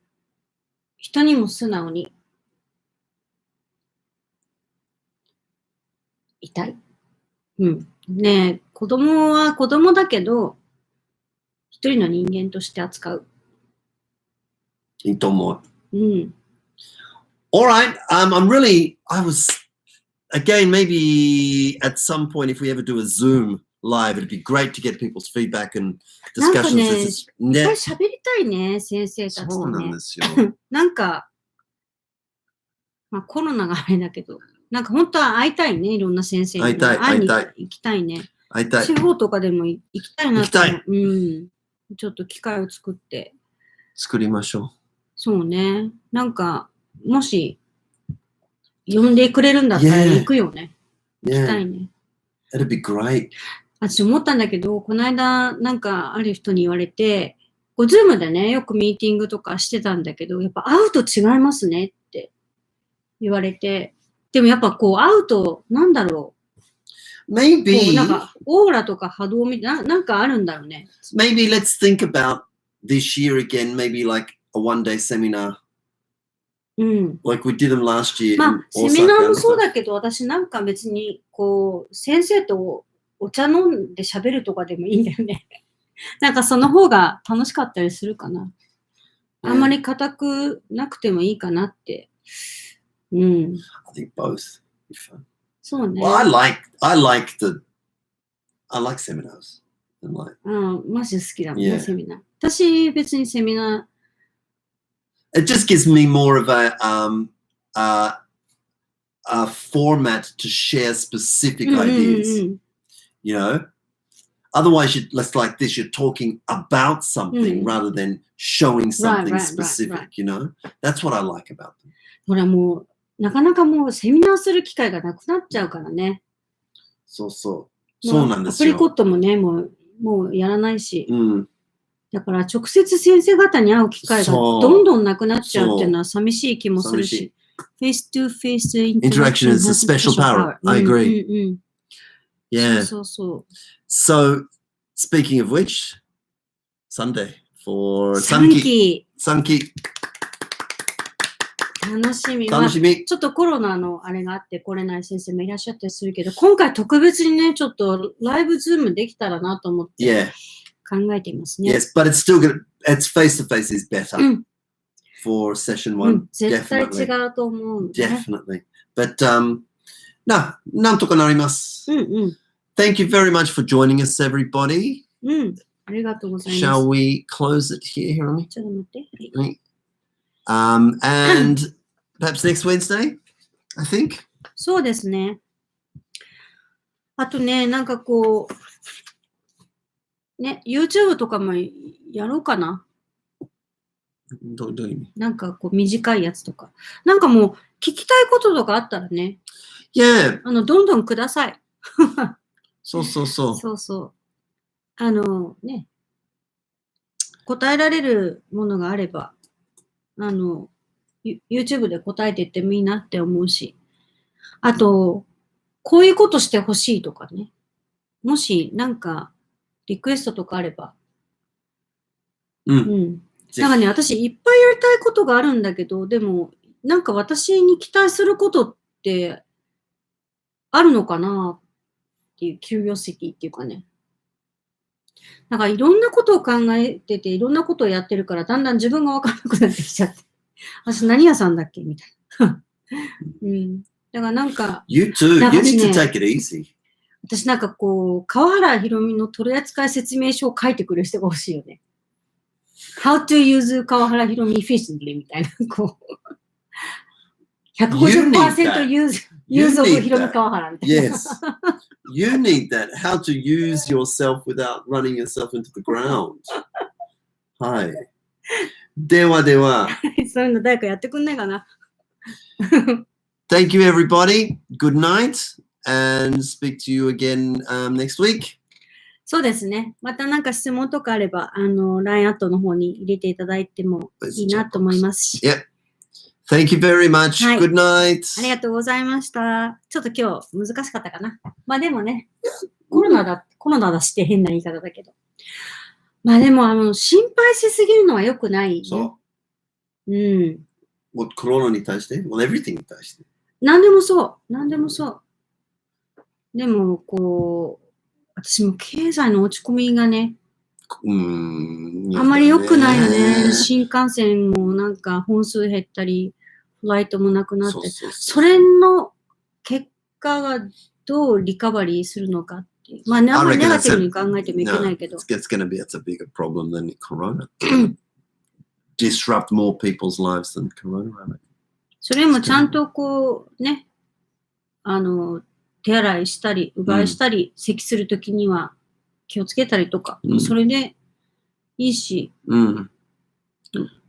人にも素直にいたい。ねえ、子供は子供だけど、一人の人間として扱う。いいと思う。All right. I was, again, maybe at some point, if we ever do a Zoom live, it'd be great to get people's feedback and discussions. ね、喋りたいね、先生たちとね。そうなんですよ。なんか、まあコロナがあれだけど、なんか本当は会いたいね、いろんな先生に。会いたい。行きたいね。会いたい。地方とかでも行きたいなと。行きたい。ちょっと機会を作って。作りましょう。そうね。なんか、もし、呼んでくれるんだったら行くよね。行きたいね。That'd be great. 私思ったんだけど、この間、なんかある人に言われて、こう、ズームでね、よくミーティングとかしてたんだけど、やっぱ会うと違いますねって言われて、でもやっぱこう、会うと、なんだろう。Maybe. なんか、オーラとか波動みたいな、なんかあるんだろうね。Maybe let's think about this year again, maybe like a one-day seminar. うん。 Like we did them last year. ま in あ、セミナー Osaka も and そう stuff. だけど、私なんか別に、こう、先生とお茶飲んで喋るとかでもいいんだよね。なんかその方が楽しかったりするかな。あんまり固くなくてもいいかなって。うん。I think both. Be fun. そうね。 Well, I like seminars. And like, うん、マジ好きだもんね、 Yeah. セミナー。私、別にセミナ it just gives me more of a format to share specific ー、うんうんうん ideas. You know, otherwise, let's like this. You're talking about something rather than showing something right, specific. right. You know, that's what I like about them. ほらもう、なかなかもうセミナーする機会がなくなっちゃうからね。そうなんですよ。アプリコットもね、もうやらないし。うん。だから直接先生方に会う機会がどんどんなくなっちゃうっていうのは寂しい気もするし。face to face Interaction is a special power. I agree. うんうんうん。 Yeah. そうそう。 So, speaking of which, Sunday for 3期。 3期。楽しみ。楽しみ。ちょっとコロナのあれがあって来れない先生もいらっしゃったりするけど、今回特別にね、ちょっとライブズームできたらなと思って Yeah. 考えていますね。 Yes, but it's still it's face to face is better うん for session う one. ん、絶対違 Definitely. うと思う、ね。 Definitely. Butなんとかなります。うんうん。 Thank you very much for joining us, everybody. うん。ありがとうございます。 Shall we close it here, Hiromi? ちょっと待って。はい And perhaps next Wednesday, I think. そうですね。あとね、なんかこう、ね、YouTube とかもやろうかな。どういう意味？なんかこう短いやつとか。なんかもう聞きたいこととかあったらね、Yeah. どんどんください。そう。そうそう。ね、答えられるものがあれば、YouTube で答えていってもいいなって思うし。あと、こういうことしてほしいとかね。もし、なんか、リクエストとかあれば。うん。うん。なんかね、私いっぱいやりたいことがあるんだけど、でも、なんか私に期待することってあるのかなっていう、キュリオシティっていうかね。なんかいろんなことを考えてて、いろんなことをやってるから、だんだん自分がわからなくなってきちゃって。私何屋さんだっけみたいな。うん。だからなんか、You too. なん You か need ね to take it easy. 私なんかこう、川原ひろみの取扱説明書を書いてくれる人が欲しいよね。How to use 川原ひろみ efficiently みたいな、こう。150% use of ひろみ川原みたいな。Yes. You need that. How to use yourself without running yourself into the ground. はい。では。そういうの誰かやってくんないかな。Thank you, everybody. Good night, and speak to you again next week. そうですね。またなんか質問とかあれば、LINE アットの方に入れていただいてもいいなと思いますし。Yep. Thank you very much. はい Good night. ありがとうございました。ちょっと今日難しかったかな。まあでもね、コロナだして変な言い方だけど。まあでも、心配しすぎるのは良くない、ね。そう。うん。コロナに対して Well, everything に対して。何でもそう。でも、こう、私も経済の落ち込みがね、あんまり良くないよね。新幹線もなんか本数減ったり、フライトもなくなって、それの結果がどうリカバリーするのかっていう。まあ、あんまりネガティブに考えてもいけないけど。It's going to be a bigger problem than corona. Disrupt more people's lives than corona. それもちゃんとこうね、手洗いしたり、うがいしたり、咳するときには気をつけたりとか、それでいいし。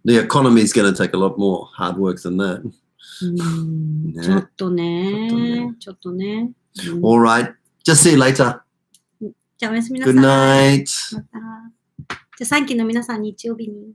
The economy is going to take a lot more hard work than that. ちょっとね。All right. Just see you later. じゃあおやすみなさい。 Good night. また。じゃあ3期の皆さん日曜日に。